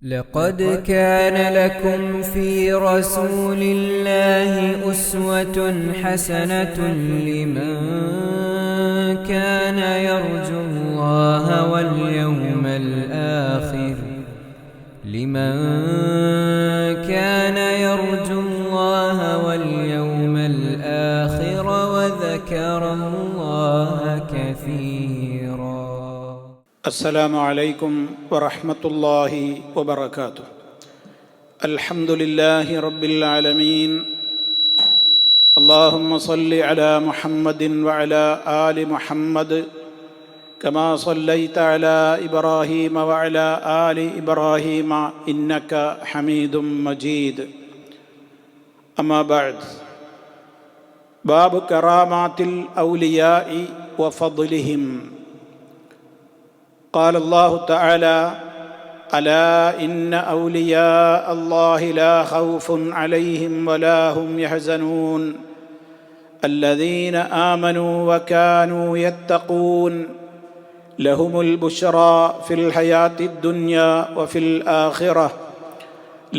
لقد كان لكم في رسول الله أسوة حسنة لمن كان يرجو الله واليوم الآخر وذكر الله كثيرا. السلام عليكم ورحمة الله وبركاته. الحمد لله رب العالمين. اللهم صل على محمد وعلى آل محمد كما صليت على إبراهيم وعلى آل إبراهيم إنك حميد مجيد. أما بعد، باب كرامات الأولياء وفضلهم. قال الله تعالى: ألا إن أولياء الله لا خوف عليهم ولا هم يحزنون الذين آمنوا وكانوا يتقون لهم البشرى في الحياة الدنيا وفي الآخرة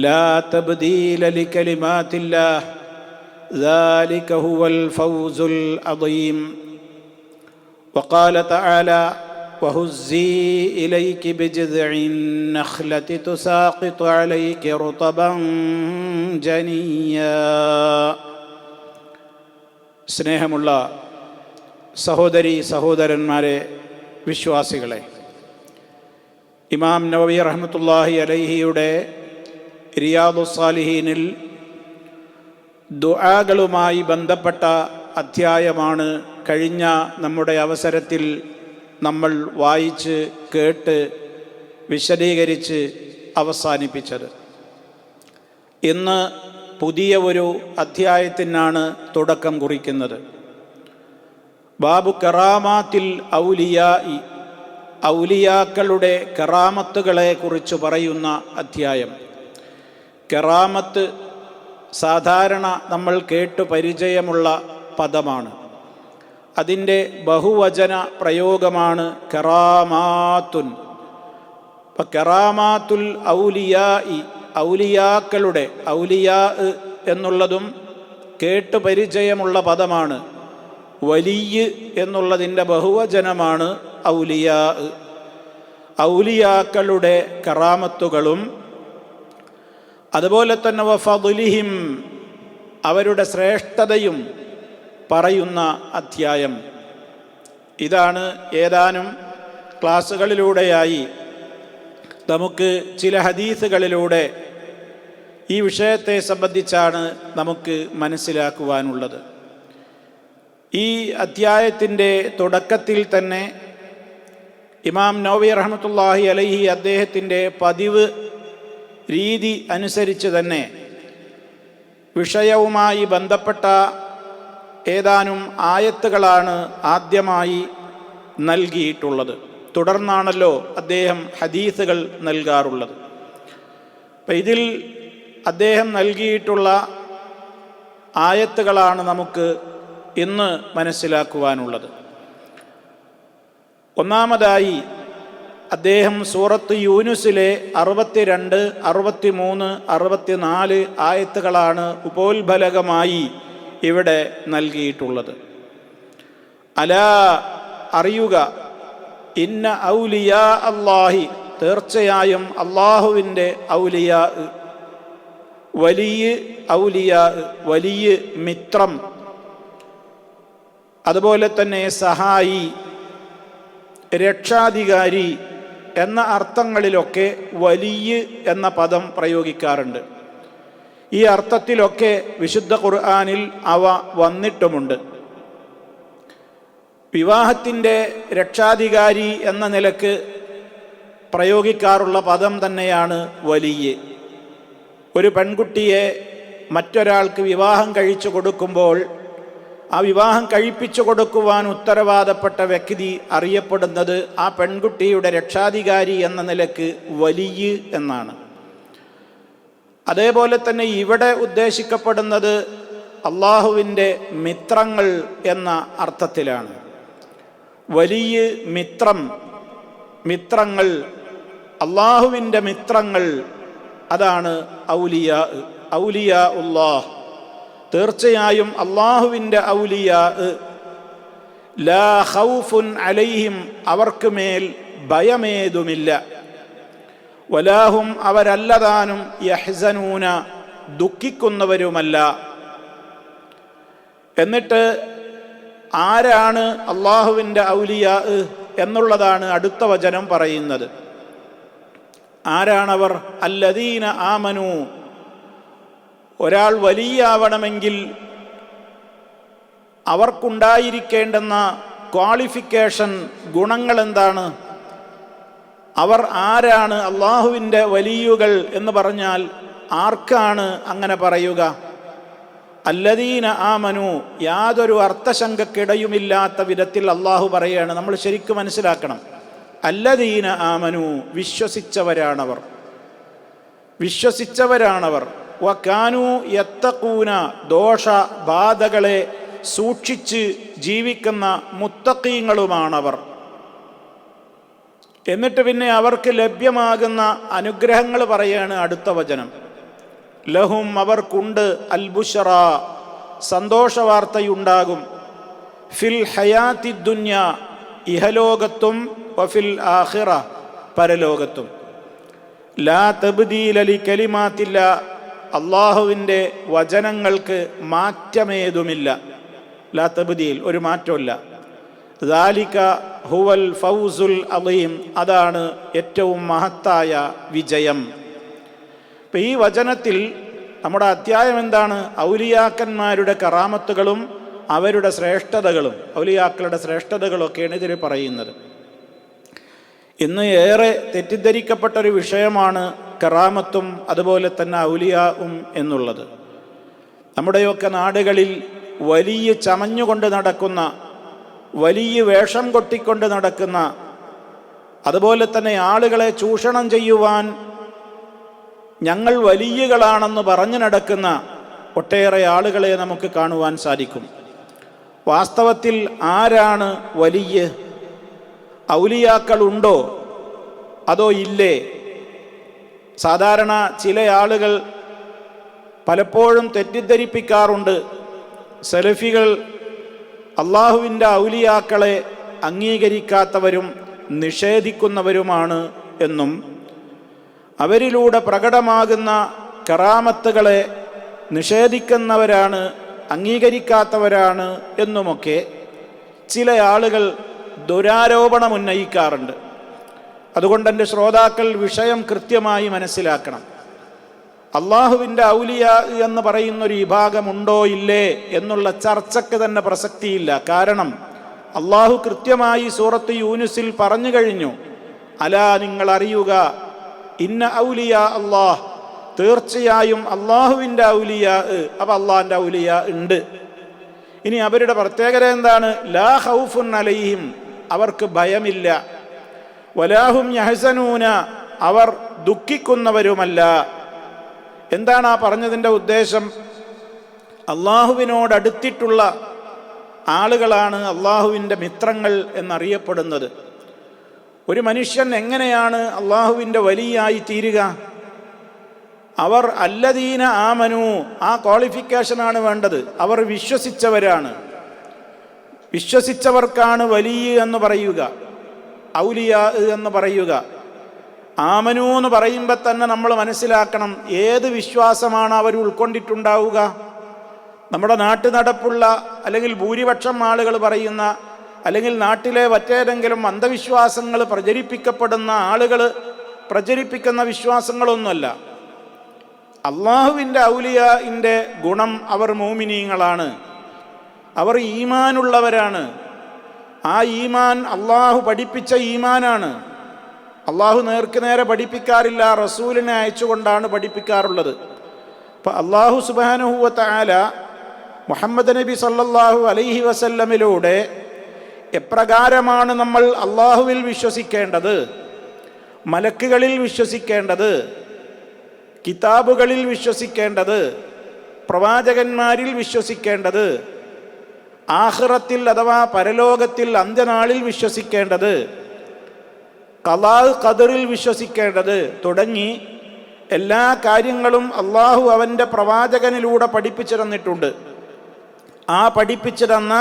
لا تبديل لكلمات الله ذلك هو الفوز العظيم. وقال تعالى: وهزي إليك بجذع النخلة تساقط عليك رطبا جنيا. സ്നേഹമുള്ള സഹോദരി സഹോദരന്മാരെ, വിശ്വാസികളെ, ഇമാം നവവി റഹ്മത്തുള്ളാഹി അലൈഹിയുടെ റിയാദുസ്സാലിഹീനിൽ ദുആകളുമായി ബന്ധപ്പെട്ട അധ്യായമാണ് കഴിഞ്ഞ നമ്മുടെ അവസരത്തിൽ നമ്മൾ വായിച്ച് കേട്ട് വിശദീകരിച്ച് അവസാനിപ്പിച്ചത്. ഇന്ന് പുതിയ ഒരു അധ്യായത്തിനാണ് തുടക്കം കുറിക്കുന്നത്. ബാബു കറാമാത്തിൽ ഔലിയാഇ, ഔലിയാക്കളുടെ കറാമത്തുകളെ കുറിച്ച് പറയുന്ന അധ്യായം. കറാമത്ത് സാധാരണ നമ്മൾ കേട്ടു പരിചയമുള്ള പദമാണ്. അതിൻ്റെ ബഹുവചന പ്രയോഗമാണ് കറാമാത്തുൻ. അപ്പം കറാമാത്തുൽ ഔലിയാഇ, ഔലിയാക്കളുടെ, ഔലിയാ എന്നുള്ളതും കേട്ടു പരിചയമുള്ള പദമാണ്. വലിയ് എന്നുള്ളതിൻ്റെ ബഹുവചനമാണ് ഔലിയാ. ഔലിയാക്കളുടെ കറാമത്തുകളും അതുപോലെ തന്നെ വഫദ്ലിഹിം, അവരുടെ ശ്രേഷ്ഠതയും പറയുന്ന അധ്യായം. ഇതാണ് ഏതാനും ക്ലാസ്സുകളിലൂടെയായി നമുക്ക് ചില ഹദീസുകളിലൂടെ ഈ വിഷയത്തെ സംബന്ധിച്ചാണ് നമുക്ക് മനസ്സിലാക്കുവാനുള്ളത്. ഈ അധ്യായത്തിൻ്റെ തുടക്കത്തിൽ തന്നെ ഇമാം നവവി റഹ്മത്തുള്ളാഹി അലൈഹി അദ്ദേഹത്തിൻ്റെ പതിവ് രീതി അനുസരിച്ച് തന്നെ വിഷയവുമായി ബന്ധപ്പെട്ട ഏതാനും ആയത്തുകളാണ് ആദ്യമായി നൽകിയിട്ടുള്ളത്. തുടർന്നാണല്ലോ അദ്ദേഹം ഹദീസുകൾ നൽകാറുള്ളത്. അപ്പം ഇതിൽ അദ്ദേഹം നൽകിയിട്ടുള്ള ആയത്തുകളാണ് നമുക്ക് ഇന്ന് മനസ്സിലാക്കുവാനുള്ളത്. ഒന്നാമതായി അദ്ദേഹം സൂറത്ത് യൂനുസിലെ 62, 63, 64 ആയത്തുകളാണ് ഉപോത്ബലകമായി ഇവിടെ നൽകിയിട്ടുള്ളത്. അലാ, അറിയുക, ഇന്ന ഔലിയാ അല്ലാഹി, തീർച്ചയായും അള്ളാഹുവിൻ്റെ ഔലിയാ, വലിയ ഔലിയാ, വലിയ മിത്രം, അതുപോലെ തന്നെ സഹായി, രക്ഷാധികാരി എന്ന അർത്ഥങ്ങളിലൊക്കെ വലിയ എന്ന പദം പ്രയോഗിക്കാറുണ്ട്. ഈ അർത്ഥത്തിലൊക്കെ വിശുദ്ധ ഖുർആനിൽ അവ വന്നിട്ടുമുണ്ട്. വിവാഹത്തിൻ്റെ രക്ഷാധികാരി എന്ന നിലക്ക് പ്രയോഗിക്കാറുള്ള പദം തന്നെയാണ് വലിയ. ഒരു പെൺകുട്ടിയെ മറ്റൊരാൾക്ക് വിവാഹം കഴിച്ചു കൊടുക്കുമ്പോൾ ആ വിവാഹം കഴിപ്പിച്ചു കൊടുക്കുവാൻ ഉത്തരവാദപ്പെട്ട വ്യക്തി അറിയപ്പെടുന്നത് ആ പെൺകുട്ടിയുടെ രക്ഷാധികാരി എന്ന നിലക്ക് വലിയ എന്നാണ്. അതേപോലെ തന്നെ ഇവിടെ ഉദ്ദേശിക്കപ്പെടുന്നത് അള്ളാഹുവിൻ്റെ മിത്രങ്ങൾ എന്ന അർത്ഥത്തിലാണ്. വലിയ മിത്രം, മിത്രങ്ങൾ അള്ളാഹുവിൻ്റെ മിത്രങ്ങൾ, അതാണ് ഔലിയാ. ഔലിയാ ഉല്ലാഹ്, തീർച്ചയായും അള്ളാഹുവിൻ്റെ ഔലിയാ, ലാ ഖൗഫുൻ അലൈഹിം, അവർക്ക് മേൽ ഭയമേതുമില്ല, വലാഹും അവരല്ലതാനും യഹ്സനൂന, ദുഃഖിക്കുന്നവരുമല്ല. എന്നിട്ട് ആരാണ് അള്ളാഹുവിൻ്റെ ഔലിയാ എന്നുള്ളതാണ് അടുത്ത വചനം പറയുന്നത്. ആരാണവർ? അല്ലദീന ആമനു. ഒരാൾ വലിയാവണമെങ്കിൽ അവർക്കുണ്ടായിരിക്കേണ്ടുന്ന ക്വാളിഫിക്കേഷൻ, ഗുണങ്ങൾ എന്താണ്? അവർ ആരാണ് അള്ളാഹുവിൻ്റെ വലിയുകൾ എന്ന് പറഞ്ഞാൽ ആർക്കാണ് അങ്ങനെ പറയുക? അല്ലദീന ആമനു, യാതൊരു അർത്ഥശങ്കക്കിടയുമില്ലാത്ത വിധത്തിൽ അള്ളാഹു പറയാണ്. നമ്മൾ ശരിക്കും മനസ്സിലാക്കണം. അല്ലദീന ആമനു, വിശ്വസിച്ചവരാണവർ, വിശ്വസിച്ചവരാണവർ. വകാനു യത്തഖൂന, ദോഷ ബാധകളെ സൂക്ഷിച്ച് ജീവിക്കുന്ന മുത്തഖീങ്ങളുമാണവർ. എന്നിട്ട് പിന്നെ അവർക്ക് ലഭ്യമാകുന്ന അനുഗ്രഹങ്ങൾ പറയാണ് അടുത്ത വചനം. ലഹും, അവർക്കുണ്ട്, അൽ ബുശ്റ, സന്തോഷവാർത്തയുണ്ടാകും, ഫിൽ ഹയാത്തി ദുന്യ, ഇഹലോകത്തും, വഫിൽ ആഖിറ, പരലോകത്തും. ലാ തബ്ദീല ലി കലിമാത്തില്ല, അള്ളാഹുവിൻ്റെ വചനങ്ങൾക്ക് മാറ്റമേതുമില്ല. ലാ തബ്ദീൽ, ഒരു മാറ്റമില്ല. ദാലിക ഹുവൽ ഫൗസുൽ അളീം, അതാണ് ഏറ്റവും മഹത്തായ വിജയം. ഇപ്പം ഈ വചനത്തിൽ നമ്മുടെ അധ്യായം എന്താണ്? ഔലിയാക്കന്മാരുടെ കറാമത്തുകളും അവരുടെ ശ്രേഷ്ഠതകളും, ഔലിയാക്കളുടെ ശ്രേഷ്ഠതകളൊക്കെയാണ് ഇതിൽ പറയുന്നത്. ഇന്ന് ഏറെ തെറ്റിദ്ധരിക്കപ്പെട്ടൊരു വിഷയമാണ് കറാമത്തും അതുപോലെ തന്നെ ഔലിയാവും എന്നുള്ളത്. നമ്മുടെയൊക്കെ നാടുകളിൽ വലിയ ചമഞ്ഞുകൊണ്ട് നടക്കുന്ന, വലിയ വേഷം കൊട്ടിക്കൊണ്ട് നടക്കുന്ന, അതുപോലെ തന്നെ ആളുകളെ ചൂഷണം ചെയ്യുവാൻ ഞങ്ങൾ വലിയകളാണെന്ന് പറഞ്ഞു നടക്കുന്ന ഒട്ടേറെ ആളുകളെ നമുക്ക് കാണുവാൻ സാധിക്കും. വാസ്തവത്തിൽ ആരാണ് വലിയ? ഔലിയാക്കളുണ്ടോ അതോ ഇല്ലേ? സാധാരണ ചില ആളുകൾ പലപ്പോഴും തെറ്റിദ്ധരിപ്പിക്കാറുണ്ട്, സലഫികൾ അള്ളാഹുവിൻ്റെ ഔലിയാക്കളെ അംഗീകരിക്കാത്തവരും നിഷേധിക്കുന്നവരുമാണ് എന്നും അവരിലൂടെ പ്രകടമാകുന്ന കറാമത്തുകളെ നിഷേധിക്കുന്നവരാണ്, അംഗീകരിക്കാത്തവരാണ് എന്നുമൊക്കെ ചില ആളുകൾ ദുരാരോപണം ഉന്നയിക്കാറുണ്ട്. അതുകൊണ്ട് എൻ്റെ ശ്രോതാക്കൾ വിഷയം കൃത്യമായി മനസ്സിലാക്കണം. അള്ളാഹുവിൻ്റെ ഔലിയാ എന്ന് പറയുന്നൊരു വിഭാഗമുണ്ടോ ഇല്ലേ എന്നുള്ള ചർച്ചയ്ക്ക് തന്നെ പ്രസക്തിയില്ല. കാരണം അള്ളാഹു കൃത്യമായി സൂറത്ത് യൂനുസിൽ പറഞ്ഞു കഴിഞ്ഞു. അലാ, നിങ്ങൾ അറിയുക, ഇന്ന ഔലിയാ അള്ളാഹ്, തീർച്ചയായും അള്ളാഹുവിൻ്റെ ഔലിയാ. അപ്പം അള്ളാഹിൻ്റെ ഔലിയാ ഉണ്ട്. ഇനി അവരുടെ പ്രത്യേകത എന്താണ്? ലാ ഖൗഫുൻ അലൈഹിം, അവർക്ക് ഭയമില്ല, വലാഹും യഹ്സനൂന, അവർ ദുഃഖിക്കുന്നവരുമല്ല. എന്താണ് ആ പറഞ്ഞതിൻ്റെ ഉദ്ദേശം? അള്ളാഹുവിനോടടുത്തിട്ടുള്ള ആളുകളാണ് അള്ളാഹുവിൻ്റെ മിത്രങ്ങൾ എന്നറിയപ്പെടുന്നത്. ഒരു മനുഷ്യൻ എങ്ങനെയാണ് അള്ളാഹുവിൻ്റെ വലിയായി തീരുക? അവർ അല്ലദീന ആമനു, ആ ക്വാളിഫിക്കേഷനാണ് വേണ്ടത്. അവർ വിശ്വസിച്ചവരാണ്. വിശ്വസിച്ചവർക്കാണ് വലിയ എന്ന് പറയുക, ഔലിയാ എന്ന് പറയുക. ആമനു എന്ന് പറയുമ്പോൾ തന്നെ നമ്മൾ മനസ്സിലാക്കണം ഏത് വിശ്വാസമാണ് അവർ ഉൾക്കൊണ്ടിട്ടുണ്ടാവുക. നമ്മുടെ നാട്ടു നടപ്പുള്ള അല്ലെങ്കിൽ ഭൂരിപക്ഷം ആളുകൾ പറയുന്ന, അല്ലെങ്കിൽ നാട്ടിലെ മറ്റേതെങ്കിലും അന്ധവിശ്വാസങ്ങൾ പ്രചരിപ്പിക്കപ്പെടുന്ന ആളുകൾ പ്രചരിപ്പിക്കുന്ന വിശ്വാസങ്ങളൊന്നുമല്ല. അള്ളാഹുവിൻ്റെ ഔലിയാഇൻ്റെ ഗുണം അവർ മോമിനീങ്ങളാണ്, അവർ ഈമാനുള്ളവരാണ്. ആ ഈമാൻ അള്ളാഹു പഠിപ്പിച്ച ഈമാനാണ്. അള്ളാഹു നേർക്ക് നേരെ പഠിപ്പിക്കാറില്ല, റസൂലിനെ അയച്ചുകൊണ്ടാണ് പഠിപ്പിക്കാറുള്ളത്. അപ്പം അള്ളാഹു സുബ്ഹാനഹു വ തആല മുഹമ്മദ് നബി സല്ലല്ലാഹു അലൈഹി വസല്ലമിലൂടെ എപ്രകാരമാണ് നമ്മൾ അള്ളാഹുവിൽ വിശ്വസിക്കേണ്ടത്, മലക്കുകളിൽ വിശ്വസിക്കേണ്ടത്, കിതാബുകളിൽ വിശ്വസിക്കേണ്ടത്, പ്രവാചകന്മാരിൽ വിശ്വസിക്കേണ്ടത്, ആഖിറത്തിൽ അഥവാ പരലോകത്തിൽ അന്ത്യനാളിൽ വിശ്വസിക്കേണ്ടത്, ഖലാ ഖദറിൽ വിശ്വസിക്കേണ്ടത് തുടങ്ങി എല്ലാ കാര്യങ്ങളും അള്ളാഹു അവൻ്റെ പ്രവാചകനിലൂടെ പഠിപ്പിച്ചു തന്നിട്ടുണ്ട്. ആ പഠിപ്പിച്ചു തന്ന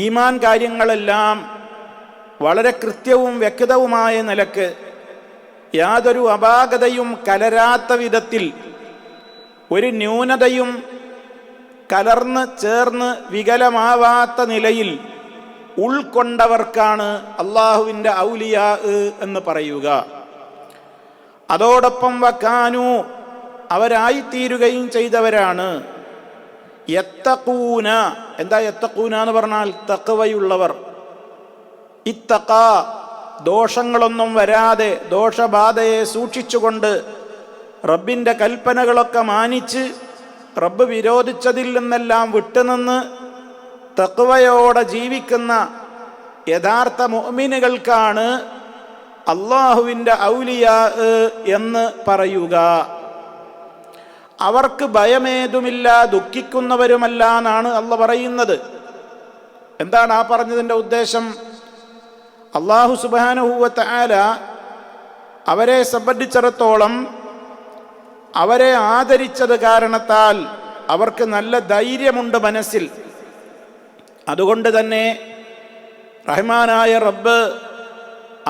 ഈമാൻ കാര്യങ്ങളെല്ലാം വളരെ കൃത്യവും വ്യക്തവുമായ നിലക്ക് യാതൊരു അപാകതയും കലരാത്ത വിധത്തിൽ ഒരു ന്യൂനതയും കലർന്ന് ചേർന്ന് വികലമാവാത്ത നിലയിൽ ഉൾക്കൊണ്ടവർക്കാണ് അള്ളാഹുവിൻ്റെ ഔലിയാ എന്ന് പറയുക. അതോടൊപ്പം വക്കാനു അവരായിത്തീരുകയും ചെയ്തവരാണ് യത്തഖൂന. എന്താ യത്തഖൂന എന്ന് പറഞ്ഞാൽ? തഖ്വയുള്ളവർ. ഇത്തഖ ദോഷങ്ങളൊന്നും വരാതെ ദോഷബാധയെ സൂക്ഷിച്ചുകൊണ്ട് റബ്ബിൻ്റെ കൽപ്പനകളൊക്കെ മാനിച്ച് റബ്ബ് വിരോധിച്ചതിൽ നിന്നെല്ലാം വിട്ടുനിന്ന് തഖ്വയോടെ ജീവിക്കുന്ന യഥാർത്ഥ മുഅ്മിനുകൾക്കാണ് അള്ളാഹുവിൻ്റെ ഔലിയാ എന്ന് പറയുക. അവർക്ക് ഭയമേതുമില്ല, ദുഃഖിക്കുന്നവരുമല്ല എന്നാണ് അള്ളാഹ് പറയുന്നത്. എന്താണ് ആ പറഞ്ഞതിൻ്റെ ഉദ്ദേശം? അള്ളാഹു സുബ്ഹാനഹു വ തആല അവരെ സംബന്ധിച്ചിടത്തോളം അവരെ ആദരിച്ചത് കാരണത്താൽ അവർക്ക് നല്ല ധൈര്യമുണ്ട് മനസ്സിൽ. അതുകൊണ്ട് തന്നെ റഹ്മാനായ റബ്ബ്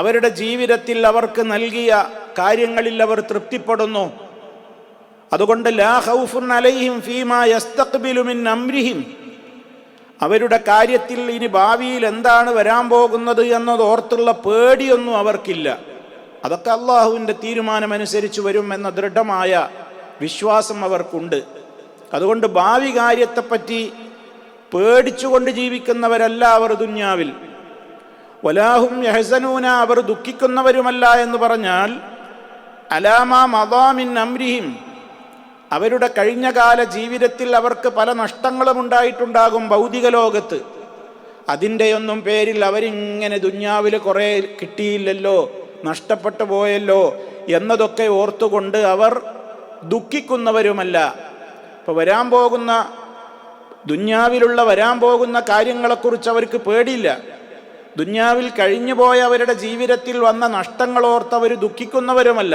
അവരുടെ ജീവിതത്തിൽ അവർക്ക് നൽകിയ കാര്യങ്ങളിൽ അവർ തൃപ്തിപ്പെടുന്നു. അതുകൊണ്ട് ലാ ഖൗഫുൻ അലൈഹിം ഫീമാ യസ്തഖ്ബിലു മിൻ അംരിഹിം, അവരുടെ കാര്യത്തിൽ ഇനി ഭാവിയിൽ എന്താണ് വരാൻ പോകുന്നത് എന്നതോർത്തുള്ള പേടിയൊന്നും അവർക്കില്ല. അതൊക്കെ അള്ളാഹുവിൻ്റെ തീരുമാനമനുസരിച്ച് വരും എന്ന ദൃഢമായ വിശ്വാസം അവർക്കുണ്ട്. അതുകൊണ്ട് ഭാവി കാര്യത്തെപ്പറ്റി പേടിച്ചുകൊണ്ട് ജീവിക്കുന്നവരല്ല അവർ ദുന്യാവിൽ. വലാഹും യഹ്സനൂന, അവർ ദുഃഖിക്കുന്നവരുമല്ല എന്ന് പറഞ്ഞാൽ അലാമാ മദാ മിൻ അംരിഹിം, അവരുടെ കഴിഞ്ഞകാല ജീവിതത്തിൽ അവർക്ക് പല നഷ്ടങ്ങളും ഉണ്ടായിട്ടുണ്ടാകും ഭൗതിക ലോകത്ത്. അതിൻ്റെയൊന്നും പേരിൽ അവരിങ്ങനെ ദുന്യാവിൽ കുറേ കിട്ടിയില്ലല്ലോ, നഷ്ടപ്പെട്ടു പോയല്ലോ എന്നതൊക്കെ ഓർത്തുകൊണ്ട് അവർ ദുഃഖിക്കുന്നവരുമല്ല. ഇപ്പോൾ ദുന്യാവിലുള്ള വരാൻ പോകുന്ന കാര്യങ്ങളെക്കുറിച്ച് അവർക്ക് പേടിയില്ല. ദുന്യാവിൽ കഴിഞ്ഞു പോയ അവരുടെ ജീവിതത്തിൽ വന്ന നഷ്ടങ്ങളോർത്ത് അവർ ദുഃഖിക്കുന്നവരുമല്ല.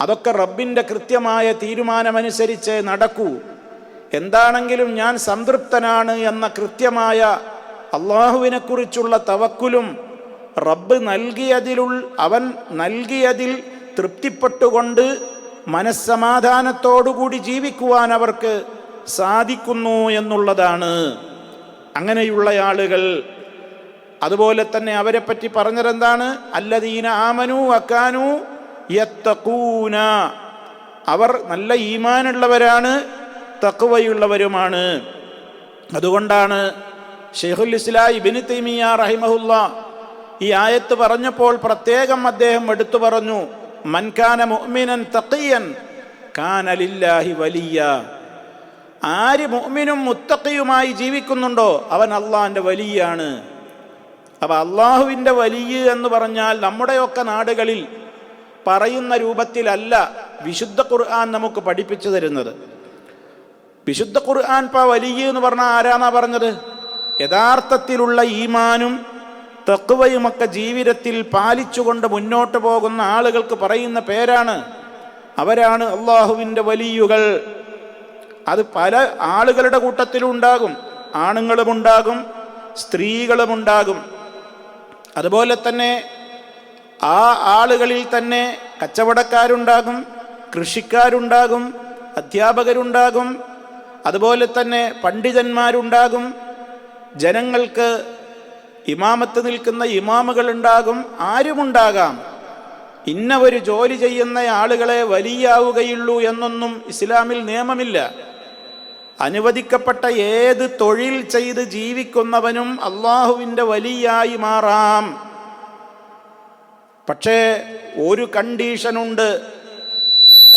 അതൊക്കെ റബ്ബിൻ്റെ കൃത്യമായ തീരുമാനമനുസരിച്ച് നടക്കൂ. എന്താണെങ്കിലും ഞാൻ സംതൃപ്തനാണ് എന്ന കൃത്യമായ അള്ളാഹുവിനെക്കുറിച്ചുള്ള തവക്കുലും റബ്ബ് അവൻ നൽകിയതിൽ തൃപ്തിപ്പെട്ടുകൊണ്ട് മനസ്സമാധാനത്തോടുകൂടി ജീവിക്കുവാൻ അവർക്ക് സാധിക്കുന്നു എന്നുള്ളതാണ്. അങ്ങനെയുള്ള ആളുകൾ, അതുപോലെ തന്നെ അവരെ പറ്റി പറഞ്ഞതെന്താണ്? അല്ലദീന ആമനു വകാനു യത്തഖൂന, അവർ നല്ല ഈമാനുള്ളവരാണ്, തഖ്വയുള്ളവരുമാണ്. അതുകൊണ്ടാണ് ശൈഖുൽ ഇസ്ലാം ഇബ്നു തൈമിയ്യ റഹിമഹുല്ലാഹ് ഈ ആയത്ത് പറഞ്ഞപ്പോൾ പ്രത്യേകം അദ്ദേഹം എടുത്തു പറഞ്ഞു, മൻ കാന മുഅ്മിനൻ തഖിയൻ കാന ലില്ലാഹി വലിയ. ആര് മുഅ്മിനും മുത്തഖിയുമായി ജീവിക്കുന്നുണ്ടോ അവൻ അള്ളാഹിൻ്റെ വലിയാണ്. അപ്പം അള്ളാഹുവിൻ്റെ വലിയ എന്ന് പറഞ്ഞാൽ നമ്മുടെയൊക്കെ നാടുകളിൽ പറയുന്ന രൂപത്തിലല്ല വിശുദ്ധ ഖുർആൻ നമുക്ക് പഠിപ്പിച്ചു തരുന്നത്. വിശുദ്ധ ഖുർആൻ ഇപ്പോൾ വലിയ എന്ന് പറഞ്ഞാൽ ആരാന്നാ പറഞ്ഞത്? യഥാർത്ഥത്തിലുള്ള ഈമാനും തഖ്വയുമൊക്കെ ജീവിതത്തിൽ പാലിച്ചുകൊണ്ട് മുന്നോട്ട് പോകുന്ന ആളുകൾക്ക് പറയുന്ന പേരാണ്. അവരാണ് അള്ളാഹുവിൻ്റെ വലിയുകൾ. അത് പല ആളുകളുടെ കൂട്ടത്തിലും ഉണ്ടാകും. ആണുങ്ങളുമുണ്ടാകും, സ്ത്രീകളുമുണ്ടാകും. അതുപോലെ തന്നെ ആ ആളുകളിൽ തന്നെ കച്ചവടക്കാരുണ്ടാകും, കൃഷിക്കാരുണ്ടാകും, അധ്യാപകരുണ്ടാകും, അതുപോലെ തന്നെ പണ്ഡിതന്മാരുണ്ടാകും, ജനങ്ങൾക്ക് ഇമാമത്ത് നിൽക്കുന്ന ഇമാമുകളുണ്ടാകും, ആരുമുണ്ടാകാം. ഇന്ന ഒരു ജോലി ചെയ്യുന്ന ആളുകളെ വലിയാവുകയുള്ളൂ എന്നൊന്നും ഇസ്ലാമിൽ നിയമമില്ല. അനുവദിക്കപ്പെട്ട ഏത് തൊഴിൽ ചെയ്ത് ജീവിക്കുന്നവനും അള്ളാഹുവിൻ്റെ വലിയായി മാറാം. പക്ഷേ ഒരു കണ്ടീഷനുണ്ട്,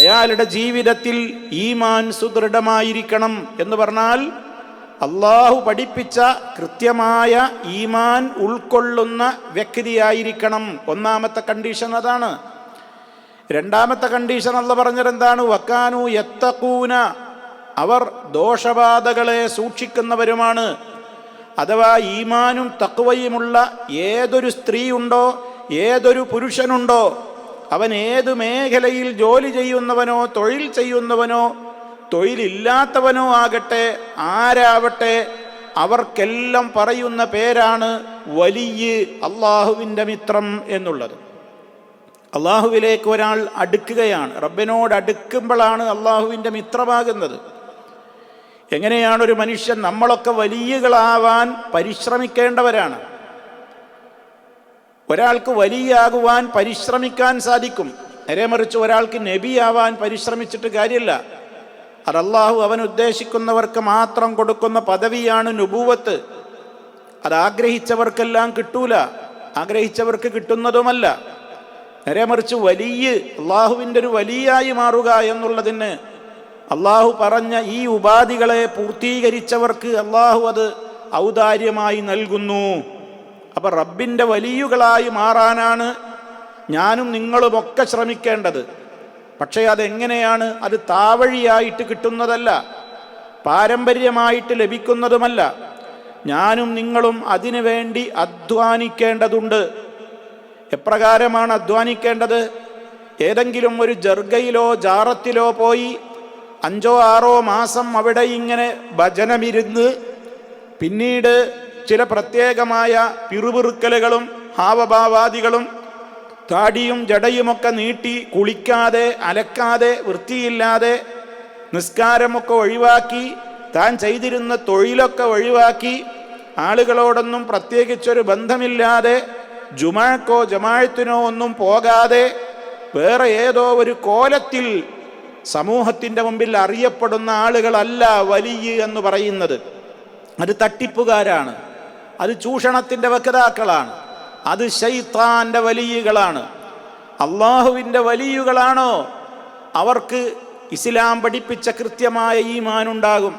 അയാളുടെ ജീവിതത്തിൽ ഈമാൻ സുദൃഢമായിരിക്കണം. എന്ന് പറഞ്ഞാൽ അള്ളാഹു പഠിപ്പിച്ച കൃത്യമായ ഈമാൻ ഉൾക്കൊള്ളുന്ന വ്യക്തിയായിരിക്കണം. ഒന്നാമത്തെ കണ്ടീഷൻ അതാണ്. രണ്ടാമത്തെ കണ്ടീഷൻ അല്ലാഹു പറഞ്ഞതെന്താണ്? വക്കാനു യത്തഖൂന, അവർ ദോഷബാധകളെ സൂക്ഷിക്കുന്നവരുമാണ്. അഥവാ ഈമാനും തഖ്വയുമുള്ള ഏതൊരു സ്ത്രീയുണ്ടോ, ഏതൊരു പുരുഷനുണ്ടോ, അവൻ ഏതു മേഖലയിൽ ജോലി ചെയ്യുന്നവനോ തൊഴിൽ ചെയ്യുന്നവനോ തൊഴിലില്ലാത്തവനോ ആകട്ടെ, ആരാവട്ടെ, അവർക്കെല്ലാം പറയുന്ന പേരാണ് വലിയ്, അള്ളാഹുവിൻ്റെ മിത്രം എന്നുള്ളത്. അള്ളാഹുവിലേക്ക് ഒരാൾ അടുക്കുകയാണ്, റബ്ബിനോട് അടുക്കുമ്പോഴാണ് അള്ളാഹുവിൻ്റെ മിത്രമാകുന്നത്. എങ്ങനെയാണ് ഒരു മനുഷ്യൻ? നമ്മളൊക്കെ വലിയകളാവാൻ പരിശ്രമിക്കേണ്ടവരാണ്. ഒരാൾക്ക് വലിയാകുവാൻ പരിശ്രമിക്കാൻ സാധിക്കും, നേരെ മറിച്ച് ഒരാൾക്ക് നബിയാവാൻ പരിശ്രമിച്ചിട്ട് കാര്യമില്ല. അത് അള്ളാഹു അവൻ ഉദ്ദേശിക്കുന്നവർക്ക് മാത്രം കൊടുക്കുന്ന പദവിയാണ് നുബൂവത്ത്. അത് ആഗ്രഹിച്ചവർക്കെല്ലാം കിട്ടൂല, ആഗ്രഹിച്ചവർക്ക് കിട്ടുന്നതുമല്ല. നേരെ മറിച്ച് വലിയ അള്ളാഹുവിൻ്റെ ഒരു വലിയായി മാറുക എന്നുള്ളതിന് അള്ളാഹു പറഞ്ഞ ഈ ഉപാധികളെ പൂർത്തീകരിച്ചവർക്ക് അള്ളാഹു അത് ഔദാര്യമായി നൽകുന്നു. അപ്പം റബ്ബിൻ്റെ വലിയുകളായി മാറാനാണ് ഞാനും നിങ്ങളുമൊക്കെ ശ്രമിക്കേണ്ടത്. പക്ഷേ അതെങ്ങനെയാണ്? അത് താവഴിയായിട്ട് കിട്ടുന്നതല്ല, പാരമ്പര്യമായിട്ട് ലഭിക്കുന്നതുമല്ല. ഞാനും നിങ്ങളും അതിനു വേണ്ടി അധ്വാനിക്കേണ്ടതുണ്ട്. എപ്രകാരമാണ് അധ്വാനിക്കേണ്ടത്? ഏതെങ്കിലും ഒരു ജർഗയിലോ ജാറത്തിലോ പോയി 5-6 മാസം അവിടെ ഇങ്ങനെ ഭജനമിരുന്ന് പിന്നീട് ചില പ്രത്യേകമായ പിറുപിറുക്കലുകളും ഹാവഭാവാദികളും താടിയും ജടയുമൊക്കെ നീട്ടി കുളിക്കാതെ അലക്കാതെ വൃത്തിയില്ലാതെ നിസ്കാരമൊക്കെ ഒഴിവാക്കി താൻ ചെയ്തിരുന്ന തൊഴിലൊക്കെ ഒഴിവാക്കി ആളുകളോടൊന്നും പ്രത്യേകിച്ചൊരു ബന്ധമില്ലാതെ ജുമാക്കോ ജമാഅത്തിനോ ഒന്നും പോകാതെ വേറെ ഏതോ ഒരു കോലത്തിൽ സമൂഹത്തിൻ്റെ മുമ്പിൽ അറിയപ്പെടുന്ന ആളുകളല്ല വലിയ എന്ന് പറയുന്നത്. അത് തട്ടിപ്പുകാരാണ്, അത് ചൂഷണത്തിൻ്റെ വക്താക്കളാണ്, അത് ശൈത്താൻ്റെ വലിയകളാണ്. അള്ളാഹുവിൻ്റെ വലിയകളാണോ അവർക്ക് ഇസ്ലാം പഠിപ്പിച്ച കൃത്യമായ ഈമാനുണ്ടാകും.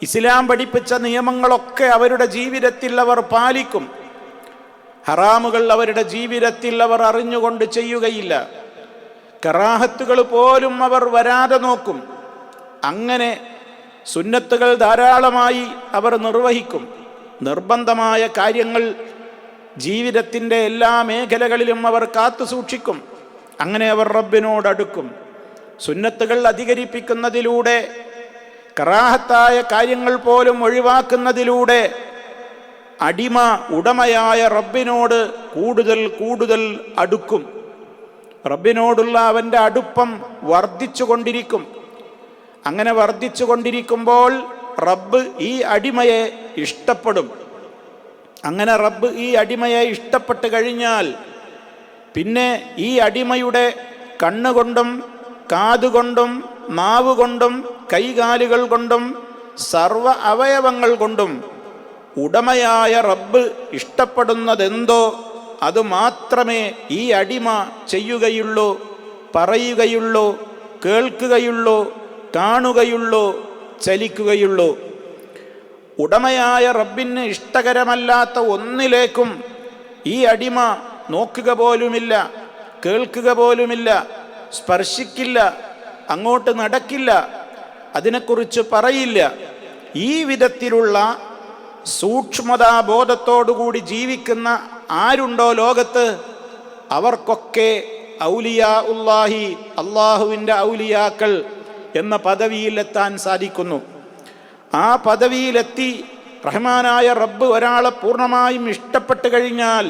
ഇസ്ലാം പഠിപ്പിച്ച നിയമങ്ങളൊക്കെ അവരുടെ ജീവിതത്തിൽ അവർ പാലിക്കും. ഹറാമുകൾ അവരുടെ ജീവിതത്തിൽ അവർ അറിഞ്ഞുകൊണ്ട് ചെയ്യുകയില്ല. കറാഹത്തുകൾ പോലും അവർ വരാതെ നോക്കും. അങ്ങനെ സുന്നത്തുകൾ ധാരാളമായി അവർ നിർവഹിക്കും. നിർബന്ധമായ കാര്യങ്ങൾ ജീവിതത്തിൻ്റെ എല്ലാ മേഖലകളിലും അവർ കാത്തു സൂക്ഷിക്കും. അങ്ങനെ അവർ റബ്ബിനോടടുക്കും. സുന്നത്തുകൾ അധികരിപ്പിക്കുന്നതിലൂടെ, കറാഹത്തായ കാര്യങ്ങൾ പോലും ഒഴിവാക്കുന്നതിലൂടെ അടിമ ഉടമയായ റബ്ബിനോട് കൂടുതൽ കൂടുതൽ അടുക്കും. റബ്ബിനോടുള്ള അവൻ്റെ അടുപ്പം വർദ്ധിച്ചു കൊണ്ടിരിക്കും. അങ്ങനെ വർദ്ധിച്ചു കൊണ്ടിരിക്കുമ്പോൾ റബ്ബ് ഈ അടിമയെ ഇഷ്ടപ്പെടും. അങ്ങനെ റബ്ബ് ഈ അടിമയെ ഇഷ്ടപ്പെട്ട് കഴിഞ്ഞാൽ പിന്നെ ഈ അടിമയുടെ കണ്ണുകൊണ്ടും കാതുകൊണ്ടും നാവുകൊണ്ടും കൈകാലുകൾ കൊണ്ടും സർവ അവയവങ്ങൾ കൊണ്ടും ഉടമയായ റബ്ബ് ഇഷ്ടപ്പെടുന്നതെന്തോ അത് മാത്രമേ ഈ അടിമ ചെയ്യുകയുള്ളൂ, പറയുകയുള്ളൂ, കേൾക്കുകയുള്ളൂ, കാണുകയുള്ളൂ, ചലിക്കുകയുള്ളൂ. ഉടമയായ റബ്ബിന് ഇഷ്ടകരമല്ലാത്ത ഒന്നിലേക്കും ഈ അടിമ നോക്കുക പോലുമില്ല, കേൾക്കുക പോലുമില്ല, സ്പർശിക്കില്ല, അങ്ങോട്ട് നടക്കില്ല, അതിനെക്കുറിച്ച് പറയില്ല. ഈ വിധത്തിലുള്ള സൂക്ഷ്മതാബോധത്തോടുകൂടി ജീവിക്കുന്ന ആരുണ്ടോ ലോകത്ത്, അവർക്കൊക്കെ ഔലിയാ ഉല്ലാഹി, അള്ളാഹുവിൻ്റെ ഔലിയാക്കൾ എന്ന പദവിയിലെത്താൻ സാധിക്കുന്നു. ആ പദവിയിലെത്തി റഹ്മാനായ റബ്ബ് ഒരാളെ പൂർണ്ണമായും ഇഷ്ടപ്പെട്ട് കഴിഞ്ഞാൽ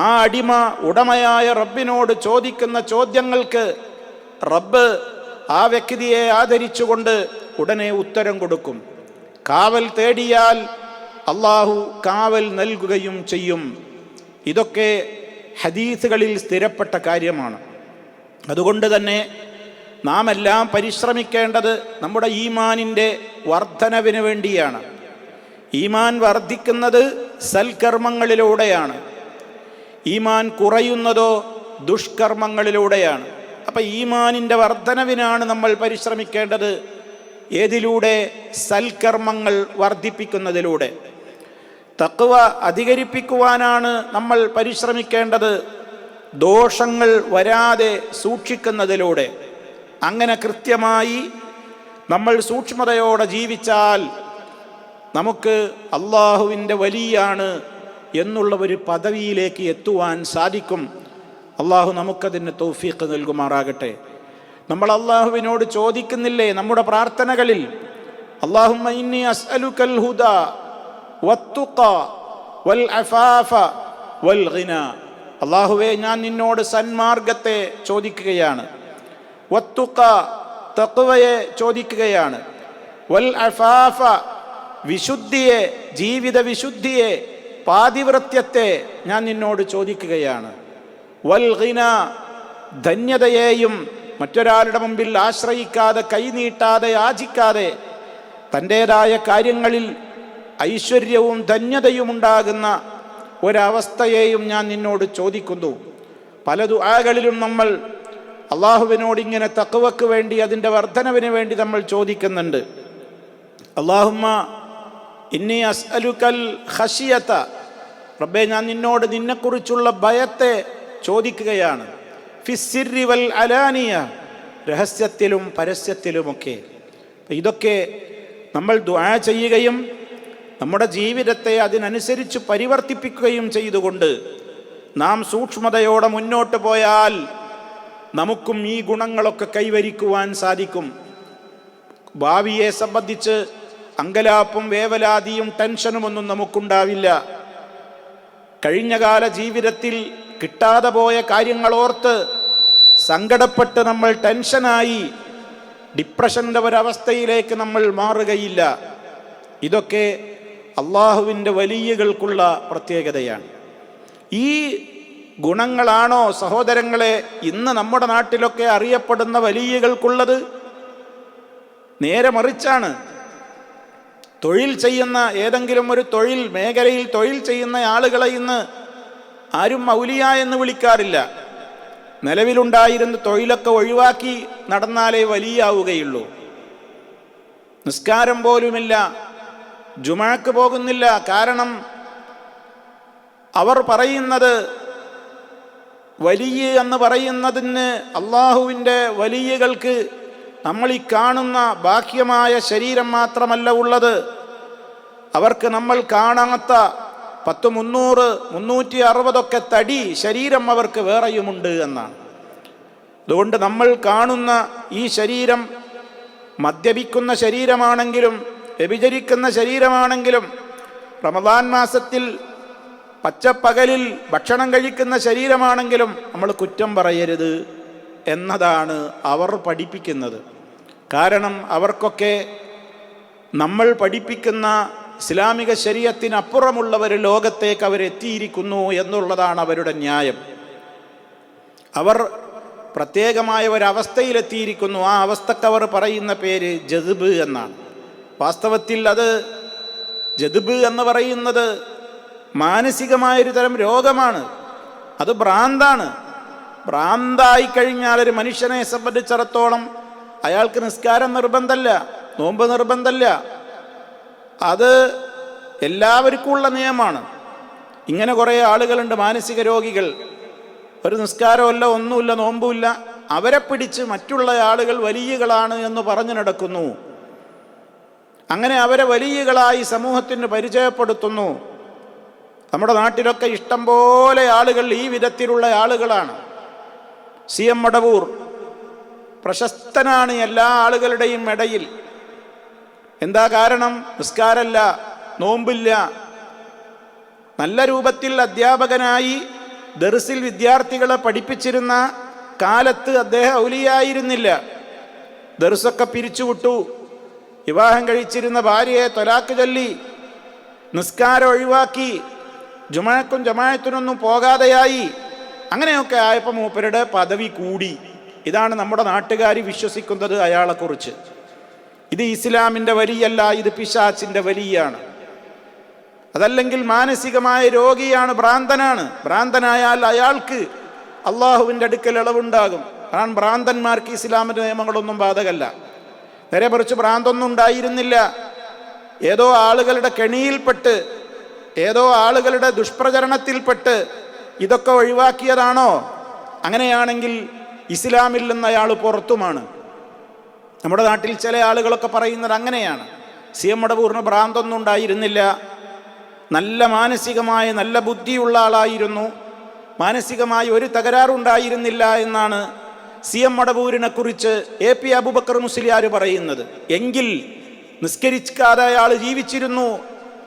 ആ അടിമ ഉടമയായ റബ്ബിനോട് ചോദിക്കുന്ന ചോദ്യങ്ങൾക്ക് റബ്ബ് ആ വ്യക്തിയെ ആദരിച്ചുകൊണ്ട് ഉടനെ ഉത്തരം കൊടുക്കും. കാവൽ തേടിയാൽ അള്ളാഹു കാവൽ നൽകുകയും ചെയ്യും. ഇതൊക്കെ ഹദീസുകളിൽ സ്ഥിരപ്പെട്ട കാര്യമാണ്. അതുകൊണ്ട് തന്നെ നാം എല്ലാം പരിശ്രമിക്കേണ്ടത് നമ്മുടെ ഈമാനിൻ്റെ വർധനവിന് വേണ്ടിയാണ്. ഈമാൻ വർദ്ധിക്കുന്നത് സൽക്കർമ്മങ്ങളിലൂടെയാണ്. ഈമാൻ കുറയുന്നതോ ദുഷ്കർമ്മങ്ങളിലൂടെയാണ്. അപ്പം ഈമാനിൻ്റെ വർധനവിനാണ് നമ്മൾ പരിശ്രമിക്കേണ്ടത്. ഏതിലൂടെ? സൽക്കർമ്മങ്ങൾ വർദ്ധിപ്പിക്കുന്നതിലൂടെ. തഖ്വ അധികരിപ്പിക്കുവാനാണ് നമ്മൾ പരിശ്രമിക്കേണ്ടത്, ദോഷങ്ങൾ വരാതെ സൂക്ഷിക്കുന്നതിലൂടെ. അങ്ങനെ കൃത്യമായി നമ്മൾ സൂക്ഷ്മതയോടെ ജീവിച്ചാൽ നമുക്ക് അള്ളാഹുവിൻ്റെ വലിയാണ് എന്നുള്ള ഒരു പദവിയിലേക്ക് എത്തുവാൻ സാധിക്കും. അള്ളാഹു നമുക്കതിന് തൗഫീഖ് നൽകുമാറാകട്ടെ. നമ്മൾ അള്ളാഹുവിനോട് ചോദിക്കുന്നില്ലേ നമ്മുടെ പ്രാർത്ഥനകളിൽ, അല്ലാഹുമ്മ ഇന്നി അസ്അലുക്കൽ ഹുദാ വത്തുഖാ വൽ അഫാഫ വൽ ഗിന. അള്ളാഹുവേ, ഞാൻ നിന്നോട് സന്മാർഗത്തെ ചോദിക്കുകയാണ്, വത്തുഖാ തഖ്വയെ ചോദിക്കുകയാണ്, വൽ അഫാഫ വിശുദ്ധിയെ, ജീവിത വിശുദ്ധിയെ, പാതിവൃത്യത്തെ ഞാൻ നിന്നോട് ചോദിക്കുകയാണ്, വൽ ഗിന ധന്യതയെയും, മറ്റൊരാളുടെ മുമ്പിൽ ആശ്രയിക്കാതെ, കൈനീട്ടാതെ, യാചിക്കാതെ തൻ്റേതായ കാര്യങ്ങളിൽ ഐശ്വര്യവും ധന്യതയും ഉണ്ടാകുന്ന ഒരവസ്ഥയെയും ഞാൻ നിന്നോട് ചോദിക്കുന്നു. പല ദുആകളിലും നമ്മൾ അള്ളാഹുവിനോട് ഇങ്ങനെ തഖ്വക്ക് വേണ്ടി, അതിൻ്റെ വർധനവിന് വേണ്ടി നമ്മൾ ചോദിക്കുന്നുണ്ട്. അല്ലാഹുമ്മ ഇന്നി അസ്അലുക്കൽ ഖശിയത, റബ്ബേ ഞാൻ നിന്നോട് നിന്നെക്കുറിച്ചുള്ള ഭയത്തെ ചോദിക്കുകയാണ്, ഫിസ്സിർരി വൽ അലാനിയ, രഹസ്യത്തിലും പരസ്യത്തിലുമൊക്കെ. ഇതൊക്കെ നമ്മൾ ദുആ ചെയ്യുകയും നമ്മുടെ ജീവിതത്തെ അതിനനുസരിച്ച് പരിവർത്തിപ്പിക്കുകയും ചെയ്തുകൊണ്ട് നാം സൂക്ഷ്മതയോടെ മുന്നോട്ട് പോയാൽ നമുക്കും ഈ ഗുണങ്ങളൊക്കെ കൈവരിക്കുവാൻ സാധിക്കും. ഭാവിയെ സംബന്ധിച്ച് അങ്കലാപ്പും വേവലാതിയും ടെൻഷനുമൊന്നും നമുക്കുണ്ടാവില്ല. കഴിഞ്ഞകാല ജീവിതത്തിൽ കിട്ടാതെ പോയ കാര്യങ്ങളോർത്ത് സങ്കടപ്പെട്ട് നമ്മൾ ടെൻഷനായി ഡിപ്രഷൻ്റെ ഒരവസ്ഥയിലേക്ക് നമ്മൾ മാറുകയില്ല. ഇതൊക്കെ അള്ളാഹുവിൻ്റെ വലിയകൾക്കുള്ള പ്രത്യേകതയാണ്. ഈ ഗുണങ്ങളാണോ സഹോദരങ്ങളെ ഇന്ന് നമ്മുടെ നാട്ടിലൊക്കെ അറിയപ്പെടുന്ന വലിയകൾക്കുള്ളത്? നേരെ മറിച്ചാണ്. തൊഴിൽ ചെയ്യുന്ന, ഏതെങ്കിലും ഒരു തൊഴിൽ മേഖലയിൽ തൊഴിൽ ചെയ്യുന്ന ആളുകളെ ഇന്ന് ആരും മൗലിയ എന്ന് വിളിക്കാറില്ല. നിലവിലുണ്ടായിരുന്ന തൊഴിലൊക്കെ ഒഴിവാക്കി നടന്നാലേ വലിയാവുകയുള്ളൂ. നിസ്കാരം പോലുമില്ല, ജുമാക്ക് പോകുന്നില്ല. കാരണം അവർ പറയുന്നത് വലിയ എന്ന് പറയുന്നതിന് അള്ളാഹുവിൻ്റെ വലിയകൾക്ക് നമ്മൾ ഈ കാണുന്ന ബാഹ്യമായ ശരീരം മാത്രമല്ല ഉള്ളത്, അവർക്ക് നമ്മൾ കാണാത്ത 10, 300, 360 തടി ശരീരം അവർക്ക് വേറെയുമുണ്ട് എന്നാണ്. അതുകൊണ്ട് നമ്മൾ കാണുന്ന ഈ ശരീരം മദ്യപിക്കുന്ന ശരീരമാണെങ്കിലും, വ്യഭിചരിക്കുന്ന ശരീരമാണെങ്കിലും, റമദാൻ മാസത്തിൽ പച്ചപ്പകലിൽ ഭക്ഷണം കഴിക്കുന്ന ശരീരമാണെങ്കിലും നമ്മൾ കുറ്റം പറയരുത് എന്നതാണ് അവർ പഠിപ്പിക്കുന്നത്. കാരണം അവർക്കൊക്കെ നമ്മൾ പഠിപ്പിക്കുന്ന ഇസ്ലാമിക ശരീഅത്തിനപ്പുറമുള്ള ഒരു ലോകത്തേക്ക് അവരെത്തിയിരിക്കുന്നു എന്നുള്ളതാണ് അവരുടെ ന്യായം. അവർ പ്രത്യേകമായ ഒരവസ്ഥയിലെത്തിയിരിക്കുന്നു. ആ അവസ്ഥക്ക് അവർ പറയുന്ന പേര് ജദ്ബ് എന്നാണ്. വാസ്തവത്തിൽ അത് ജദ്ബ് എന്ന് പറയുന്നത് മാനസികമായൊരു തരം രോഗമാണ്. അത് ഭ്രാന്താണ്. ഭ്രാന്തായി കഴിഞ്ഞാൽ ഒരു മനുഷ്യനെ സംബന്ധിച്ചിടത്തോളം അയാൾക്ക് നിസ്കാരം നിർബന്ധമല്ല, നോമ്പ് നിർബന്ധമല്ല. അത് എല്ലാവർക്കും ഉള്ള നിയമമാണ്. ഇങ്ങനെ കുറേ ആളുകളുണ്ട്, മാനസിക രോഗികൾ. ഒരു നിസ്കാരമല്ല, ഒന്നുമില്ല, നോമ്പുമില്ല. അവരെ പിടിച്ച് മറ്റുള്ള ആളുകൾ വലിയകളാണ് എന്ന് പറഞ്ഞു നടക്കുന്നു. അങ്ങനെ അവരെ വലിയകളായി സമൂഹത്തിന് പരിചയപ്പെടുത്തുന്നു. നമ്മുടെ നാട്ടിലൊക്കെ ഇഷ്ടം പോലെ ആളുകൾ ഈ വിധത്തിലുള്ള ആളുകളാണ്. CM മടവൂർ പ്രശസ്തനാണ് എല്ലാ ആളുകളുടെയും ഇടയിൽ. എന്താ കാരണം? നിസ്കാരമല്ല, നോമ്പില്ല. നല്ല രൂപത്തിൽ അധ്യാപകനായി ദർസിൽ വിദ്യാർത്ഥികളെ പഠിപ്പിച്ചിരുന്ന കാലത്ത് അദ്ദേഹം ഔലിയായിരുന്നില്ല. ദർസൊക്കെ പിരിച്ചുവിട്ടു. വിവാഹം കഴിച്ചിരുന്ന ഭാര്യയെ തൊലാക്ക് ചൊല്ലി, നിസ്കാരം ഒഴിവാക്കി, ജുമാക്കും ജമാഅത്തിനൊന്നും പോകാതെയായി. അങ്ങനെയൊക്കെ ആയപ്പോൾ മൂപ്പരുടെ പദവി കൂടി. ഇതാണ് നമ്മുടെ നാട്ടുകാർ വിശ്വസിക്കുന്നത് അയാളെക്കുറിച്ച്. ഇത് ഇസ്ലാമിൻ്റെ വലിയല്ല, ഇത് പിശാച്ചിൻ്റെ വലിയാണ്. അതല്ലെങ്കിൽ മാനസികമായ രോഗിയാണ്, ഭ്രാന്തനാണ്. ഭ്രാന്തനായാൽ അയാൾക്ക് അള്ളാഹുവിൻ്റെ അടുക്കൽ ഇളവുണ്ടാകും. കാരണം ഭ്രാന്തന്മാർക്ക് ഇസ്ലാമിൻ്റെ നിയമങ്ങളൊന്നും ബാധകമല്ല. നേരെ മറിച്ച് ഭ്രാന്തൊന്നും ഉണ്ടായിരുന്നില്ല. ഏതോ ആളുകളുടെ കെണിയിൽപ്പെട്ട്, ഏതോ ആളുകളുടെ ദുഷ്പ്രചരണത്തിൽപ്പെട്ട് ഇതൊക്കെ ഒഴിവാക്കിയതാണോ? അങ്ങനെയാണെങ്കിൽ ഇസ്ലാമിൽ നിന്ന് അയാൾ പുറത്തുമാണ്. നമ്മുടെ നാട്ടിൽ ചില ആളുകളൊക്കെ പറയുന്നത് അങ്ങനെയാണ്. CM മടവൂറിന് ഭ്രാന്തൊന്നും ഉണ്ടായിരുന്നില്ല. നല്ല മാനസികമായ നല്ല ബുദ്ധിയുള്ള ആളായിരുന്നു, മാനസികമായി ഒരു തകരാറുണ്ടായിരുന്നില്ല എന്നാണ് CM മടവൂരിനെ കുറിച്ച് AP അബൂബക്കർ മുസ്ലിയാർ പറയുന്നത്. എങ്കിൽ നിസ്കരിക്കാതെ അയാൾ ജീവിച്ചിരുന്നു,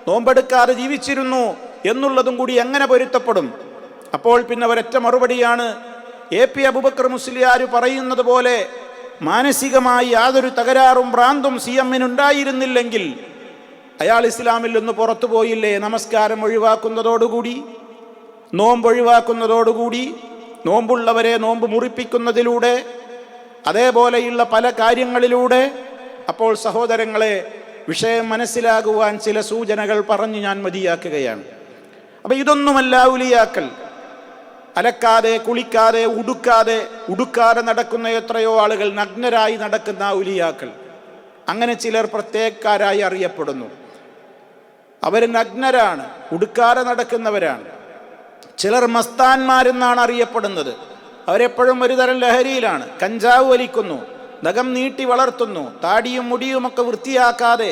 നോമ്പെടുക്കാതെ ജീവിച്ചിരുന്നു എന്നുള്ളതും കൂടി എങ്ങനെ പൊരുത്തപ്പെടും? അപ്പോൾ പിന്നെ ഒരൊറ്റ മറുപടിയാണ്, AP അബൂബക്കർ മുസ്ലിയാർ പറയുന്നത് പോലെ മാനസികമായി യാതൊരു തകരാറും ഭ്രാന്തും CM-നുണ്ടായിരുന്നില്ലെങ്കിൽ അയാൾ ഇസ്ലാമിൽ നിന്ന് പുറത്തു പോയില്ലേ? നമസ്കാരം ഒഴിവാക്കുന്നതോടുകൂടി, നോമ്പ് ഒഴിവാക്കുന്നതോടുകൂടി, നോമ്പുള്ളവരെ നോമ്പ് മുറിപ്പിക്കുന്നതിലൂടെ, അതേപോലെയുള്ള പല കാര്യങ്ങളിലൂടെ. അപ്പോൾ സഹോദരങ്ങളെ, വിഷയം മനസ്സിലാകുവാൻ ചില സൂചനകൾ പറഞ്ഞ് ഞാൻ മതിയാക്കുകയാണ്. അപ്പം ഇതൊന്നുമല്ല ഔലിയാക്കൾ. അലക്കാതെ, കുളിക്കാതെ, ഉടുക്കാതെ നടക്കുന്ന എത്രയോ ആളുകൾ, നഗ്നരായി നടക്കുന്ന ഔലിയാക്കൾ. അങ്ങനെ ചിലർ പ്രത്യേകക്കാരായി അറിയപ്പെടുന്നു. അവർ നഗ്നരാണ്, ഉടുക്കാതെ നടക്കുന്നവരാണ്. ചിലർ മസ്താന്മാരെന്നാണ് അറിയപ്പെടുന്നത്. അവരെപ്പോഴും ഒരു തരം ലഹരിയിലാണ്. കഞ്ചാവ് വലിക്കുന്നു, നഖം നീട്ടി വളർത്തുന്നു, താടിയും മുടിയുമൊക്കെ വൃത്തിയാക്കാതെ,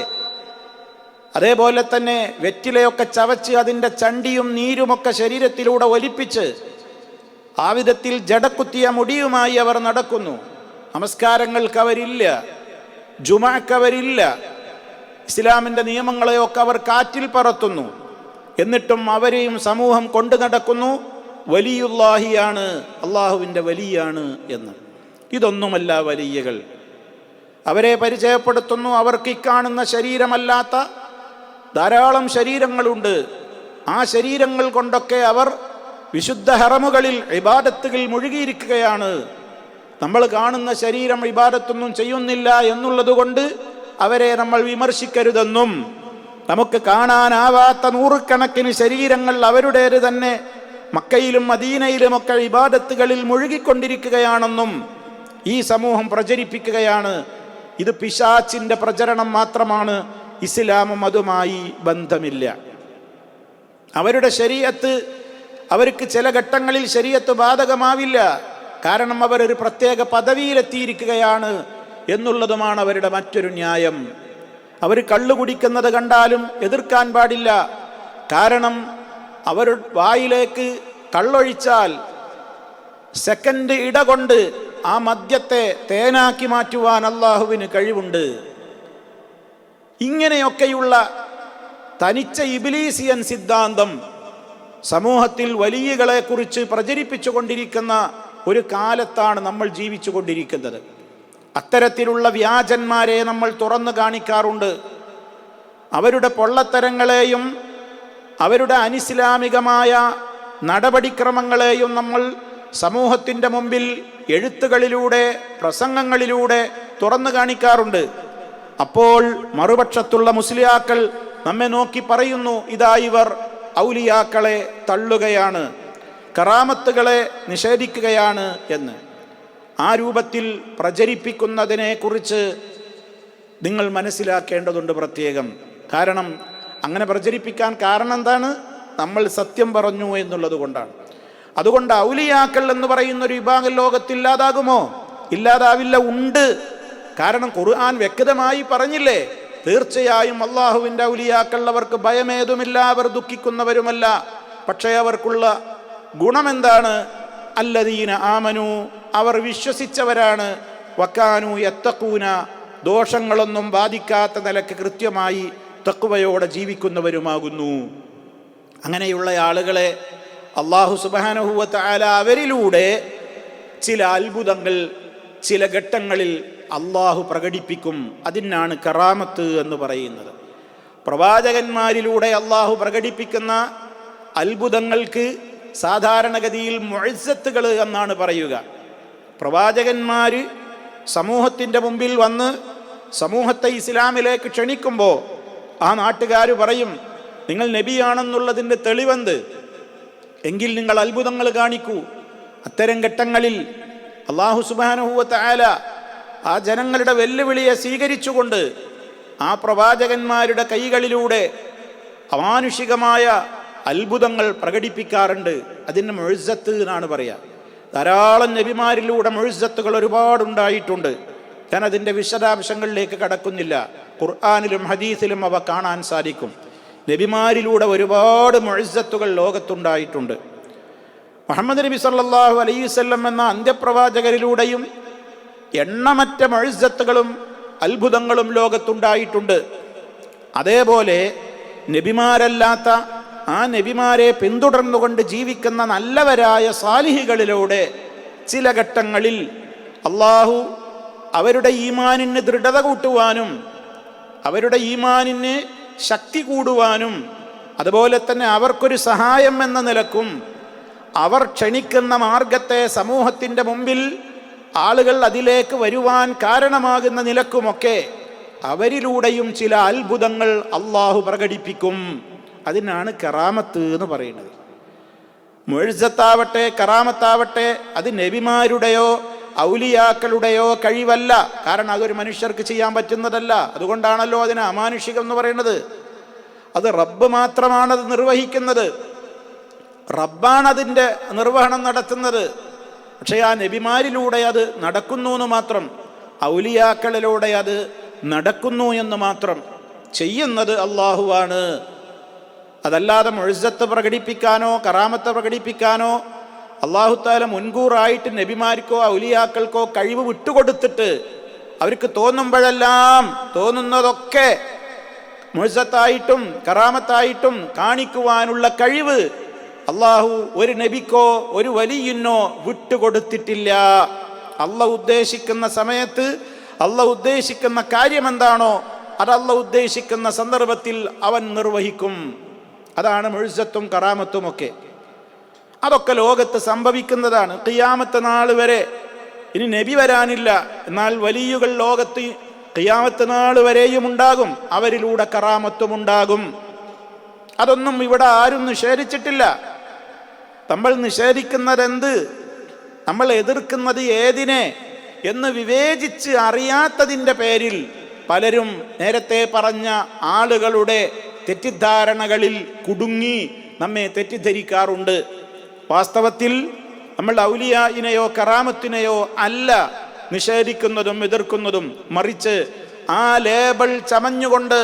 അതേപോലെ തന്നെ വെറ്റിലയൊക്കെ ചവച്ച് അതിൻ്റെ ചണ്ടിയും നീരുമൊക്കെ ശരീരത്തിലൂടെ ഒലിപ്പിച്ച് ആ വിധത്തിൽ ജടക്കുത്തിയ മുടിയുമായി അവർ നടക്കുന്നു. നമസ്കാരങ്ങൾക്ക് അവരില്ല, ജുമഅക്കവരില്ല, ഇസ്ലാമിൻ്റെ നിയമങ്ങളെയൊക്കെ അവർ കാറ്റിൽ പറത്തുന്നു. എന്നിട്ടും അവരെയും സമൂഹം കൊണ്ടു നടക്കുന്നു വലിയുല്ലാഹിയാണ്, അള്ളാഹുവിൻ്റെ വലിയാണ് എന്ന്. ഇതൊന്നുമല്ല വലിയകൾ. അവരെ പരിചയപ്പെടുത്തുന്നു, അവർക്ക് ഇക്കാണുന്ന ശരീരമല്ലാത്ത ധാരാളം ശരീരങ്ങളുണ്ട്. ആ ശരീരങ്ങൾ കൊണ്ടൊക്കെ അവർ വിശുദ്ധ ഹറമുകളിൽ ഇബാദത്തുകൾ മുഴുകിയിരിക്കുകയാണ്. നമ്മൾ കാണുന്ന ശരീരം ഇബാദത്തൊന്നും ചെയ്യുന്നില്ല എന്നുള്ളത് കൊണ്ട് അവരെ നമ്മൾ വിമർശിക്കരുതെന്നും, നമുക്ക് കാണാനാവാത്ത നൂറുകണക്കിന് ശരീരങ്ങൾ അവരുടേത് തന്നെ മക്കയിലും മദീനയിലുമൊക്കെ ഇബാദത്തുകളിൽ മുഴുകിക്കൊണ്ടിരിക്കുകയാണെന്നും ഈ സമൂഹം പ്രചരിപ്പിക്കുകയാണ്. ഇത് പിശാചിൻ്റെ പ്രചരണം മാത്രമാണ്, ഇസ്ലാമും അതുമായി ബന്ധമില്ല. അവരുടെ ശരീഅത്ത്, അവർക്ക് ചില ഘട്ടങ്ങളിൽ ശരീഅത്ത് ബാധകമാവില്ല. കാരണം അവരൊരു പ്രത്യേക പദവിയിലെത്തിയിരിക്കുകയാണ് എന്നുള്ളതുമാണ് അവരുടെ മറ്റൊരു ന്യായം. അവർ കള്ളു കുടിക്കുന്നത് കണ്ടാലും എതിർക്കാൻ പാടില്ല. കാരണം അവർ വായിലേക്ക് കള്ളൊഴിച്ചാൽ സെക്കൻഡ് ഇടകൊണ്ട് ആ മദ്യത്തെ തേനാക്കി മാറ്റുവാൻ അള്ളാഹുവിന് കഴിവുണ്ട്. ഇങ്ങനെയൊക്കെയുള്ള തനിച്ച ഇബ്ലീസിയൻ സിദ്ധാന്തം സമൂഹത്തിൽ വലിയകളെ കുറിച്ച് പ്രചരിപ്പിച്ചു കൊണ്ടിരിക്കുന്ന ഒരു കാലത്താണ് നമ്മൾ ജീവിച്ചു കൊണ്ടിരിക്കുന്നത്. അത്തരത്തിലുള്ള വ്യാജന്മാരെ നമ്മൾ തുറന്നു കാണിക്കാറുണ്ട്. അവരുടെ പൊള്ളത്തരങ്ങളെയും അവരുടെ അനിസ്ലാമികമായ നടപടിക്രമങ്ങളെയും നമ്മൾ സമൂഹത്തിൻ്റെ മുമ്പിൽ എഴുത്തുകളിലൂടെ, പ്രസംഗങ്ങളിലൂടെ തുറന്നു കാണിക്കാറുണ്ട്. അപ്പോൾ മറുപക്ഷത്തുള്ള മുസ്ലിയാക്കൾ നമ്മെ നോക്കി പറയുന്നു, ഇതാ ഇവർ ഔലിയാക്കളെ തള്ളുകയാണ്, കറാമത്തുകളെ നിഷേധിക്കുകയാണ് എന്ന്. ആ രൂപത്തിൽ പ്രചരിപ്പിക്കുന്നതിനെ കുറിച്ച് നിങ്ങൾ മനസ്സിലാക്കേണ്ടതുണ്ട് പ്രത്യേകം. കാരണം അങ്ങനെ പ്രചരിപ്പിക്കാൻ കാരണം എന്താണ്? നമ്മൾ സത്യം പറഞ്ഞു എന്നുള്ളത് കൊണ്ടാണ്. അതുകൊണ്ട് ഔലിയാക്കൾ എന്ന് പറയുന്ന ഒരു വിഭാഗം ലോകത്തില്ലാതാകുമോ? ഇല്ലാതാവില്ല, ഉണ്ട്. കാരണം ഖുർആൻ വ്യക്തമായി പറഞ്ഞില്ലേ, തീർച്ചയായും അള്ളാഹുവിൻ്റെ ഔലിയാക്കൾ അവർക്ക് ഭയമേതുമില്ല, അവർ ദുഃഖിക്കുന്നവരുമല്ല. പക്ഷേ അവർക്കുള്ള ഗുണമെന്താണ്? അല്ലദീന ആമനു, അവർ വിശ്വസിച്ചവരാണ്. വക്കാനു യത്തഖൂന, ദോഷങ്ങളൊന്നും ബാധിക്കാത്ത നിലക്ക് കൃത്യമായി തഖ്വയോടെ ജീവിക്കുന്നവരുമാകുന്നു. അങ്ങനെയുള്ള ആളുകളെ അല്ലാഹു സുബ്ഹാനഹു വ തആല അവരിലൂടെ ചില അത്ഭുതങ്ങൾ ചില ഘട്ടങ്ങളിൽ അള്ളാഹു പ്രകടിപ്പിക്കും. അതിനാണ് കറാമത്ത് എന്ന് പറയുന്നത്. പ്രവാചകന്മാരിലൂടെ അള്ളാഹു പ്രകടിപ്പിക്കുന്ന അത്ഭുതങ്ങൾക്ക് സാധാരണഗതിയിൽ മുഅ്ജിസത്തുകൾ എന്നാണ് പറയുക. പ്രവാചകന്മാർ സമൂഹത്തിൻ്റെ മുമ്പിൽ വന്ന് സമൂഹത്തെ ഇസ്ലാമിലേക്ക് ക്ഷണിക്കുമ്പോൾ ആ നാട്ടുകാർ പറയും, നിങ്ങൾ നബിയാണെന്നുള്ളതിൻ്റെ തെളിവെന്ത്? എങ്കിൽ നിങ്ങൾ അത്ഭുതങ്ങൾ കാണിക്കൂ. അത്തരം ഘട്ടങ്ങളിൽ അല്ലാഹു സുബ്ഹാനഹു വ തആല ആ ജനങ്ങളുടെ വെല്ലുവിളിയെ സ്വീകരിച്ചുകൊണ്ട് ആ പ്രവാചകന്മാരുടെ കൈകളിലൂടെ അമാനുഷികമായ അത്ഭുതങ്ങൾ പ്രകടിപ്പിക്കാറുണ്ട്. അതിന് മുഅ്ജിസത്ത് എന്നാണ് പറയുക. ധാരാളം നബിമാരിലൂടെ മുഅ്ജിസത്തുകൾ ഒരുപാടുണ്ടായിട്ടുണ്ട്. ഞാൻ അതിൻ്റെ വിശദാംശങ്ങളിലേക്ക് കടക്കുന്നില്ല. ഖുർആനിലും ഹദീസിലും അവ കാണാൻ സാധിക്കും. നബിമാരിലൂടെ ഒരുപാട് മുഅ്ജിസത്തുകൾ ലോകത്തുണ്ടായിട്ടുണ്ട്. മുഹമ്മദ് നബി സല്ലല്ലാഹു അലൈഹി വസല്ലം എന്ന അന്ത്യപ്രവാചകരിലൂടെയും എണ്ണമറ്റ മുഅ്ജിസത്തുകളും അത്ഭുതങ്ങളും ലോകത്തുണ്ടായിട്ടുണ്ട്. അതേപോലെ നബിമാരല്ലാത്ത ആ നബിമാരെ പിന്തുടർന്നുകൊണ്ട് ജീവിക്കുന്ന നല്ലവരായ സാലിഹികളിലൂടെ ചില ഘട്ടങ്ങളിൽ അള്ളാഹു അവരുടെ ഈമാനിന് ദൃഢത കൂട്ടുവാനും അവരുടെ ഈമാനിന് ശക്തി കൂടുവാനും അതുപോലെ തന്നെ അവർക്കൊരു സഹായം എന്ന നിലക്കും അവർ ക്ഷണിക്കുന്ന മാർഗത്തെ സമൂഹത്തിൻ്റെ മുമ്പിൽ ആളുകൾ അതിലേക്ക് വരുവാൻ കാരണമാകുന്ന നിലക്കുമൊക്കെ അവരിലൂടെയും ചില അത്ഭുതങ്ങൾ അള്ളാഹു പ്രകടിപ്പിക്കും. അതിനാണ് കറാമത്ത് എന്ന് പറയുന്നത്. മുഅ്ജിസത്താവട്ടെ കറാമത്താവട്ടെ അത് നബിമാരുടെയോ ഔലിയാക്കളുടെയോ കഴിവല്ല. കാരണം അതൊരു മനുഷ്യർക്ക് ചെയ്യാൻ പറ്റുന്നതല്ല. അതുകൊണ്ടാണല്ലോ അതിന് അമാനുഷികം എന്ന് പറയുന്നത്. അത് റബ്ബ് മാത്രമാണത് നിർവഹിക്കുന്നത്. റബ്ബാണ് അതിൻ്റെ നിർവഹണം നടത്തുന്നത്. പക്ഷേ ആ നബിമാരിലൂടെ അത് നടക്കുന്നു എന്ന് മാത്രം, ഔലിയാക്കളിലൂടെ അത് നടക്കുന്നു എന്ന് മാത്രം. ചെയ്യുന്നത് അള്ളാഹുവാണ്. അതല്ലാതെ മുഅ്ജിസത്ത് പ്രകടിപ്പിക്കാനോ കറാമത്ത് പ്രകടിപ്പിക്കാനോ അല്ലാഹു തആല മുൻകൂറായിട്ട് നബിമാർക്കോ ഔലിയാക്കൾക്കോ കഴിവ് വിട്ടുകൊടുത്തിട്ട് അവർക്ക് തോന്നുമ്പോഴെല്ലാം തോന്നുന്നതൊക്കെ മുഅ്ജിസത്തായിട്ടും കറാമത്തായിട്ടും കാണിക്കുവാനുള്ള കഴിവ് അള്ളാഹു ഒരു നബിക്കോ ഒരു വലിയിനോ വിട്ടുകൊടുത്തിട്ടില്ല. അള്ളാഹു ഉദ്ദേശിക്കുന്ന സമയത്ത് അള്ളാഹു ഉദ്ദേശിക്കുന്ന കാര്യം എന്താണോ അത് അള്ളാഹു ഉദ്ദേശിക്കുന്ന സന്ദർഭത്തിൽ അവൻ നിർവഹിക്കും. അതാണ് മുഅ്ജിസത്തും കറാമത്തും ഒക്കെ. അതൊക്കെ ലോകത്ത് സംഭവിക്കുന്നതാണ്. ഖിയാമത്ത് നാൾ വരെ ഇനി നബി വരാനില്ല, എന്നാൽ വലിയുകൾ ലോകത്ത് ഖിയാമത്ത് നാൾ വരെയും ഉണ്ടാകും. അവരിലൂടെ കറാമത്തും ഉണ്ടാകും. അതൊന്നും ഇവിടെ ആരും നിഷേധിച്ചിട്ടില്ല. നമ്മൾ നിഷേധിക്കുന്നതെന്ത്, നമ്മൾ എതിർക്കുന്നത് ഏതിനെ എന്ന് വിവേചിച്ച് അറിയാത്തതിൻ്റെ പേരിൽ പലരും നേരത്തെ പറഞ്ഞ ആളുകളുടെ തെറ്റിദ്ധാരണകളിൽ കുടുങ്ങി നമ്മെ തെറ്റിദ്ധരിക്കാറുണ്ട്. വാസ്തവത്തിൽ നമ്മൾ ഔലിയായിനെയോ കറാമത്തിനെയോ അല്ല നിഷേധിക്കുന്നതും എതിർക്കുന്നതും, മറിച്ച് ആ ലേബൽ ചമഞ്ഞുകൊണ്ട്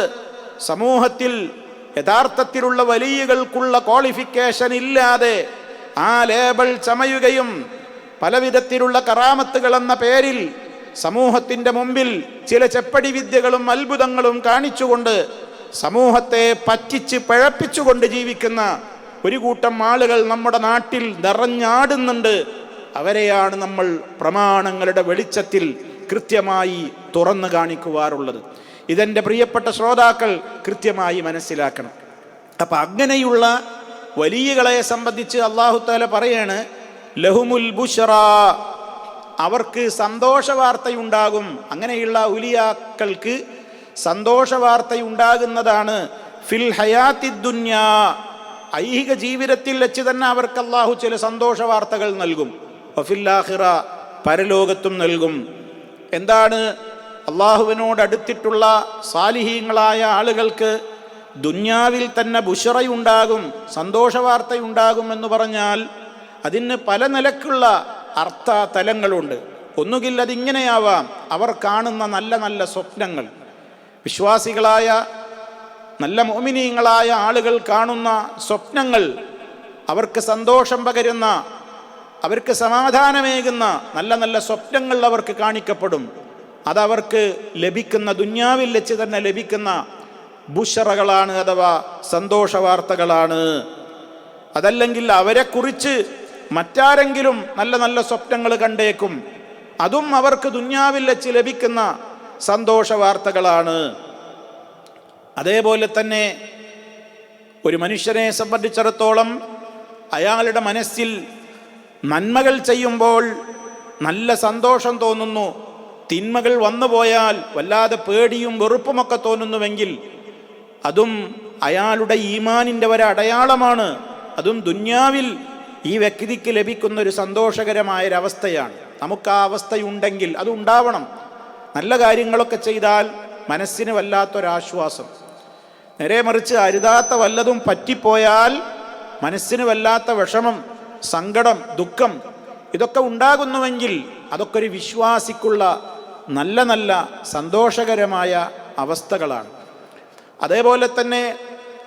സമൂഹത്തിൽ യഥാർത്ഥത്തിലുള്ള വലിയകൾക്കുള്ള ക്വാളിഫിക്കേഷൻ ഇല്ലാതെ ആ ലേബൽ ചമയുകയും പലവിധത്തിലുള്ള കറാമത്തുകൾ എന്ന പേരിൽ സമൂഹത്തിൻ്റെ മുമ്പിൽ ചില ചെപ്പടി വിദ്യകളും അത്ഭുതങ്ങളും കാണിച്ചുകൊണ്ട് സമൂഹത്തെ പറ്റിച്ച് പഴപ്പിച്ചുകൊണ്ട് ജീവിക്കുന്ന ഒരു കൂട്ടം ആളുകൾ നമ്മുടെ നാട്ടിൽ നിറഞ്ഞാടുന്നുണ്ട്. അവരെയാണ് നമ്മൾ പ്രമാണങ്ങളുടെ വെളിച്ചത്തിൽ കൃത്യമായി തുറന്നു കാണിക്കുവാറുള്ളത്. ഇതെൻ്റെ പ്രിയപ്പെട്ട ശ്രോതാക്കൾ കൃത്യമായി മനസ്സിലാക്കണം. അപ്പം അങ്ങനെയുള്ള വലിയകളെ സംബന്ധിച്ച് അല്ലാഹു തആല പറയാണ്, ലഹുമുൽ ബുശ്റ, അവർക്ക് സന്തോഷ വാർത്തയുണ്ടാകും. അങ്ങനെയുള്ള ഔലിയാക്കൾക്ക് സന്തോഷ വാർത്തയുണ്ടാകുന്നതാണ് ഫിൽ ഹയാത്തി ദുന്യാ, ഐഹിക ജീവിതത്തിൽ വെച്ച് തന്നെ അവർക്ക് അല്ലാഹു ചില സന്തോഷ വാർത്തകൾ നൽകും. വഫിൽ ആഖിറ, പരലോകത്തും നൽകും. എന്താണ്? അള്ളാഹുവിനോട് അടുത്തിട്ടുള്ള സാലിഹീങ്ങളായ ആളുകൾക്ക് ദുന്യാവിൽ തന്നെ ബുശ്റയുണ്ടാകും, സന്തോഷ വാർത്തയുണ്ടാകും എന്ന് പറഞ്ഞാൽ അതിന് പല നിലക്കുള്ള അർത്ഥ തലങ്ങളുണ്ട്. ഒന്നുകിൽ അതിങ്ങനെയാവാം, അവർ കാണുന്ന നല്ല നല്ല സ്വപ്നങ്ങൾ, വിശ്വാസികളായ നല്ല മുഅ്മിനീങ്ങളായ ആളുകൾ കാണുന്ന സ്വപ്നങ്ങൾ അവർക്ക് സന്തോഷം പകരുന്ന, അവർക്ക് സമാധാനമേകുന്ന നല്ല നല്ല സ്വപ്നങ്ങൾ അവർക്ക് കാണിക്കപ്പെടും. അതവർക്ക് ലഭിക്കുന്ന ദുന്യാവിൽ വെച്ച് തന്നെ ലഭിക്കുന്ന ബുശ്റകളാണ്, അഥവാ സന്തോഷ വാർത്തകളാണ്. അതല്ലെങ്കിൽ അവരെക്കുറിച്ച് മറ്റാരെങ്കിലും നല്ല നല്ല സ്വപ്നങ്ങൾ കണ്ടേക്കും, അതും അവർക്ക് ദുന്യാവിൽ വെച്ച് ലഭിക്കുന്ന സന്തോഷ വാർത്തകളാണ്. അതേപോലെ തന്നെ ഒരു മനുഷ്യനെ സംബന്ധിച്ചിടത്തോളം അയാളുടെ മനസ്സിൽ നന്മകൾ ചെയ്യുമ്പോൾ നല്ല സന്തോഷം തോന്നുന്നു, തിന്മകൾ വന്നുപോയാൽ വല്ലാതെ പേടിയും വെറുപ്പുമൊക്കെ തോന്നുന്നുവെങ്കിൽ അതും അയാളുടെ ഈമാനിൻ്റെ ഒരടയാളമാണ്. അതും ദുന്യാവിൽ ഈ വ്യക്തിക്ക് ലഭിക്കുന്ന ഒരു സന്തോഷകരമായൊരവസ്ഥയാണ്. നമുക്ക് ആ അവസ്ഥയുണ്ടെങ്കിൽ അത് ഉണ്ടാവണം. നല്ല കാര്യങ്ങളൊക്കെ ചെയ്താൽ മനസ്സിന് വല്ലാത്തൊരാശ്വാസം. നേരെ മറിച്ച് അരുതാത്ത വല്ലതും പറ്റിപ്പോയാൽ മനസ്സിന് വല്ലാത്ത വിഷമം, സങ്കടം, ദുഃഖം ഇതൊക്കെ ഉണ്ടാകുന്നുവെങ്കിൽ അതൊക്കെ ഒരു വിശ്വാസിക്കുള്ള നല്ല നല്ല സന്തോഷകരമായ അവസ്ഥകളാണ്. അതേപോലെ തന്നെ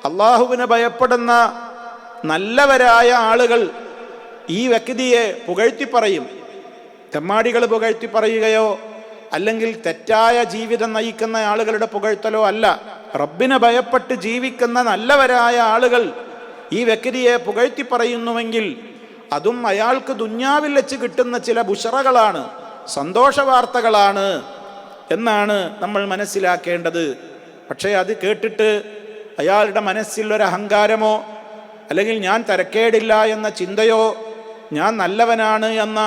അള്ളാഹുവിനെ ഭയപ്പെടുന്ന നല്ലവരായ ആളുകൾ ഈ വ്യക്തിയെ പുകഴ്ത്തി പറയും. തെമ്മാടികൾ പുകഴ്ത്തി പറയുകയോ അല്ലെങ്കിൽ തെറ്റായ ജീവിതം നയിക്കുന്ന ആളുകളുടെ പുകഴ്ത്തലോ അല്ല. റബ്ബിനെ ഭയപ്പെട്ട് ജീവിക്കുന്ന നല്ലവരായ ആളുകൾ ഈ വ്യക്തിയെ പുകഴ്ത്തി പറയുന്നുവെങ്കിൽ അതും അയാൾക്ക് ദുന്യാവിൽ വെച്ച് കിട്ടുന്ന ചില ബുശറകളാണ്, സന്തോഷ വാർത്തകളാണ് എന്നാണ് നമ്മൾ മനസ്സിലാക്കേണ്ടത്. പക്ഷേ അത് കേട്ടിട്ട് അയാളുടെ മനസ്സിൽ ഒരു അഹങ്കാരമോ അല്ലെങ്കിൽ ഞാൻ തരക്കേടില്ല എന്ന ചിന്തയോ ഞാൻ നല്ലവനാണ് എന്ന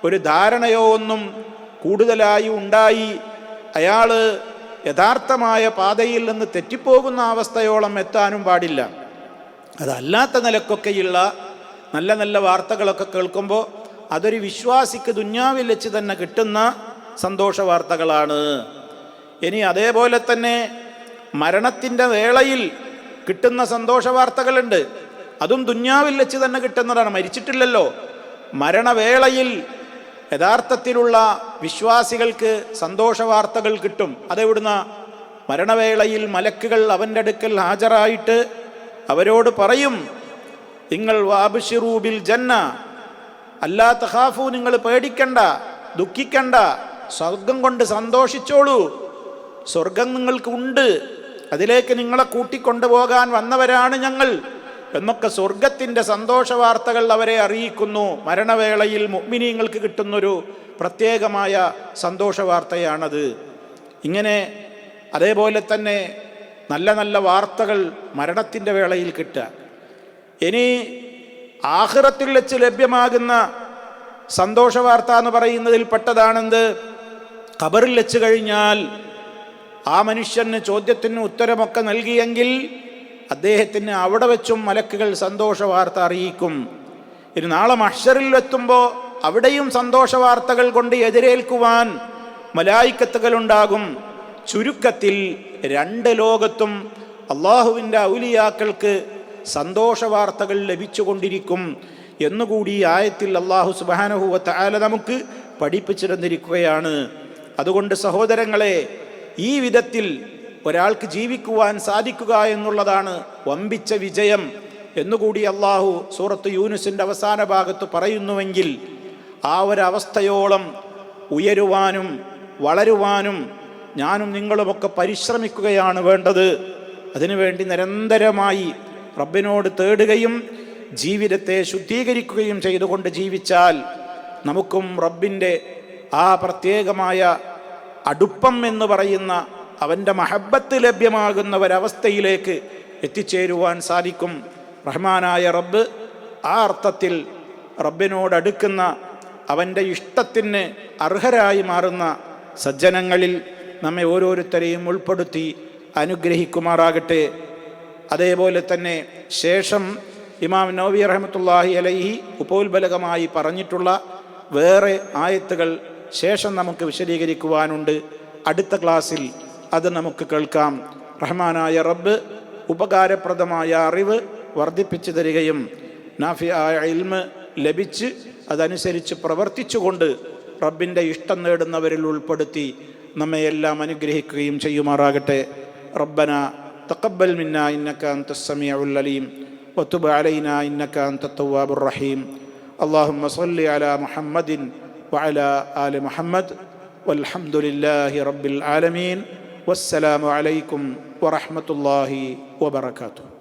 ഒരു ധാരണയോ ഒന്നും കൂടുതലായി ഉണ്ടായി അയാൾ യഥാർത്ഥമായ പാതയിൽ നിന്ന് തെറ്റിപ്പോകുന്ന അവസ്ഥയോളം എത്താനും പാടില്ല. അതല്ലാത്ത നിലക്കൊക്കെയുള്ള നല്ല നല്ല വാർത്തകളൊക്കെ കേൾക്കുമ്പോൾ അതൊരു വിശ്വാസിക്ക് ദുന്യാവിൽ വെച്ച് തന്നെ കിട്ടുന്ന സന്തോഷ വാർത്തകളാണ്. ഇനി അതേപോലെ തന്നെ മരണത്തിൻ്റെ വേളയിൽ കിട്ടുന്ന സന്തോഷ വാർത്തകളുണ്ട്. അതും ദുന്യാവിൽ വെച്ച് തന്നെ കിട്ടുന്നതാണ്. മരിച്ചിട്ടില്ലല്ലോ. മരണവേളയിൽ യഥാർത്ഥത്തിലുള്ള വിശ്വാസികൾക്ക് സന്തോഷ വാർത്തകൾ കിട്ടും. അതെവിടുന്ന? മരണവേളയിൽ മലക്കുകൾ അവൻ്റെ അടുക്കൽ ഹാജരായിട്ട് അവരോട് പറയും, നിങ്ങൾ വാബ്ശിറൂ ബിൽ ജന്ന, അല്ലാ തഖാഫു, നിങ്ങൾ പേടിക്കണ്ട, ദുഃഖിക്കണ്ട, സ്വർഗം കൊണ്ട് സന്തോഷിച്ചോളൂ, സ്വർഗം നിങ്ങൾക്ക് ഉണ്ട്, അതിലേക്ക് നിങ്ങളെ കൂട്ടിക്കൊണ്ടുപോകാൻ വന്നവരാണ് ഞങ്ങൾ എന്നൊക്കെ സ്വർഗത്തിൻ്റെ സന്തോഷ വാർത്തകൾ അവരെ അറിയിക്കുന്നു. മരണവേളയിൽ മുഅ്മിനീങ്ങൾക്ക് കിട്ടുന്നൊരു പ്രത്യേകമായ സന്തോഷ വാർത്തയാണത്. ഇങ്ങനെ അതേപോലെ തന്നെ നല്ല നല്ല വാർത്തകൾ മരണത്തിൻ്റെ വേളയിൽ കിട്ടുക. ഇനി ആഖിറത്തിൽ വെച്ച് ലഭ്യമാകുന്ന സന്തോഷ വാർത്ത എന്ന് പറയുന്നതിൽ പെട്ടതാണെന്ത്? ഖബറിൽ വെച്ച് കഴിഞ്ഞാൽ ആ മനുഷ്യന് ചോദ്യത്തിന് ഉത്തരമൊക്കെ നൽകിയെങ്കിൽ അദ്ദേഹത്തിന് അവിടെ വെച്ചും മലക്കുകൾ സന്തോഷ വാർത്ത അറിയിക്കും. ഇനി നാളെ മഹ്ശറിൽ എത്തുമ്പോൾ അവിടെയും സന്തോഷ വാർത്തകൾ കൊണ്ട് എതിരേൽക്കുവാൻ മലായിക്കത്തുകളുണ്ടാകും. ചുരുക്കത്തിൽ രണ്ട് ലോകത്തും അള്ളാഹുവിൻ്റെ ഔലിയാക്കൾക്ക് സന്തോഷ വാർത്തകൾ ലഭിച്ചുകൊണ്ടിരിക്കും എന്നുകൂടി ഈ ആയത്തിൽ അള്ളാഹു സുബ്ഹാനഹു വ തആല നമുക്ക് പഠിപ്പിച്ചിരുന്നിരിക്കുകയാണ്. അതുകൊണ്ട് സഹോദരങ്ങളെ, ഈ വിധത്തിൽ ഒരാൾക്ക് ജീവിക്കുവാൻ സാധിക്കുക എന്നുള്ളതാണ് വമ്പിച്ച വിജയം എന്നുകൂടി അള്ളാഹു സൂറത്ത് യൂനുസിൻ്റെ അവസാന ഭാഗത്ത് പറയുന്നുവെങ്കിൽ ആ ഒരവസ്ഥയോളം ഉയരുവാനും വളരുവാനും ഞാനും നിങ്ങളുമൊക്കെ പരിശ്രമിക്കുകയാണ് വേണ്ടത്. അതിനുവേണ്ടി നിരന്തരമായി റബ്ബിനോട് തേടുകയും ജീവിതത്തെ ശുദ്ധീകരിക്കുകയും ചെയ്തുകൊണ്ട് ജീവിച്ചാൽ നമുക്കും റബ്ബിൻ്റെ ആ പ്രത്യേകമായ അടുപ്പം എന്ന് പറയുന്ന അവൻ്റെ മഹബത്ത് ലഭ്യമാകുന്ന ഒരവസ്ഥയിലേക്ക് എത്തിച്ചേരുവാൻ സാധിക്കും. റഹ്മാനായ റബ്ബ് ആ അർത്ഥത്തിൽ റബ്ബിനോടടുക്കുന്ന അവൻ്റെ ഇഷ്ടത്തിന് അർഹരായി മാറുന്ന സജ്ജനങ്ങളിൽ നമ്മെ ഓരോരുത്തരെയും ഉൾപ്പെടുത്തി അനുഗ്രഹിക്കുമാറാകട്ടെ. അതേപോലെ തന്നെ ശേഷം ഇമാം നവവി റഹ്മത്തുള്ളാഹി അലൈഹി ഉപോത്ബലകമായി പറഞ്ഞിട്ടുള്ള വേറെ ആയത്തുകൾ ശേഷം നമുക്ക് വിശദീകരിക്കുവാനുണ്ട്. അടുത്ത ക്ലാസ്സിൽ അത് നമുക്ക് കേൾക്കാം. റഹ്മാനായ റബ്ബ് ഉപകാരപ്രദമായ അറിവ് വർദ്ധിപ്പിച്ചു തരികയും നാഫിയായ ഇൽമ് ലഭിച്ച് അതനുസരിച്ച് പ്രവർത്തിച്ചുകൊണ്ട് റബ്ബിൻ്റെ ഇഷ്ടം നേടുന്നവരിൽ ഉൾപ്പെടുത്തി നമ്മയെല്ലാം അനുഗ്രഹിക്കുകയും ചെയ്യുമാറാകട്ടെ. റബ്ബന തഖബ്ബൽ മിന്നാ ഇന്നക അൻതസ് സമീഉൽ അലീം വതുബ് അലൈനാ ഇന്നക അൻതത് തവ്വാബുർ റഹീം. അല്ലാഹുമ്മ സ്വല്ലി അലാ മുഹമ്മദിൻ വഅലാ ആലി മുഹമ്മദ് വൽഹംദുലില്ലാഹി റബ്ബിൽ ആലമീൻ. വസ്സലാമു അലൈക്കും വറഹ്മത്തുള്ളാഹി വബറകാതുഹു.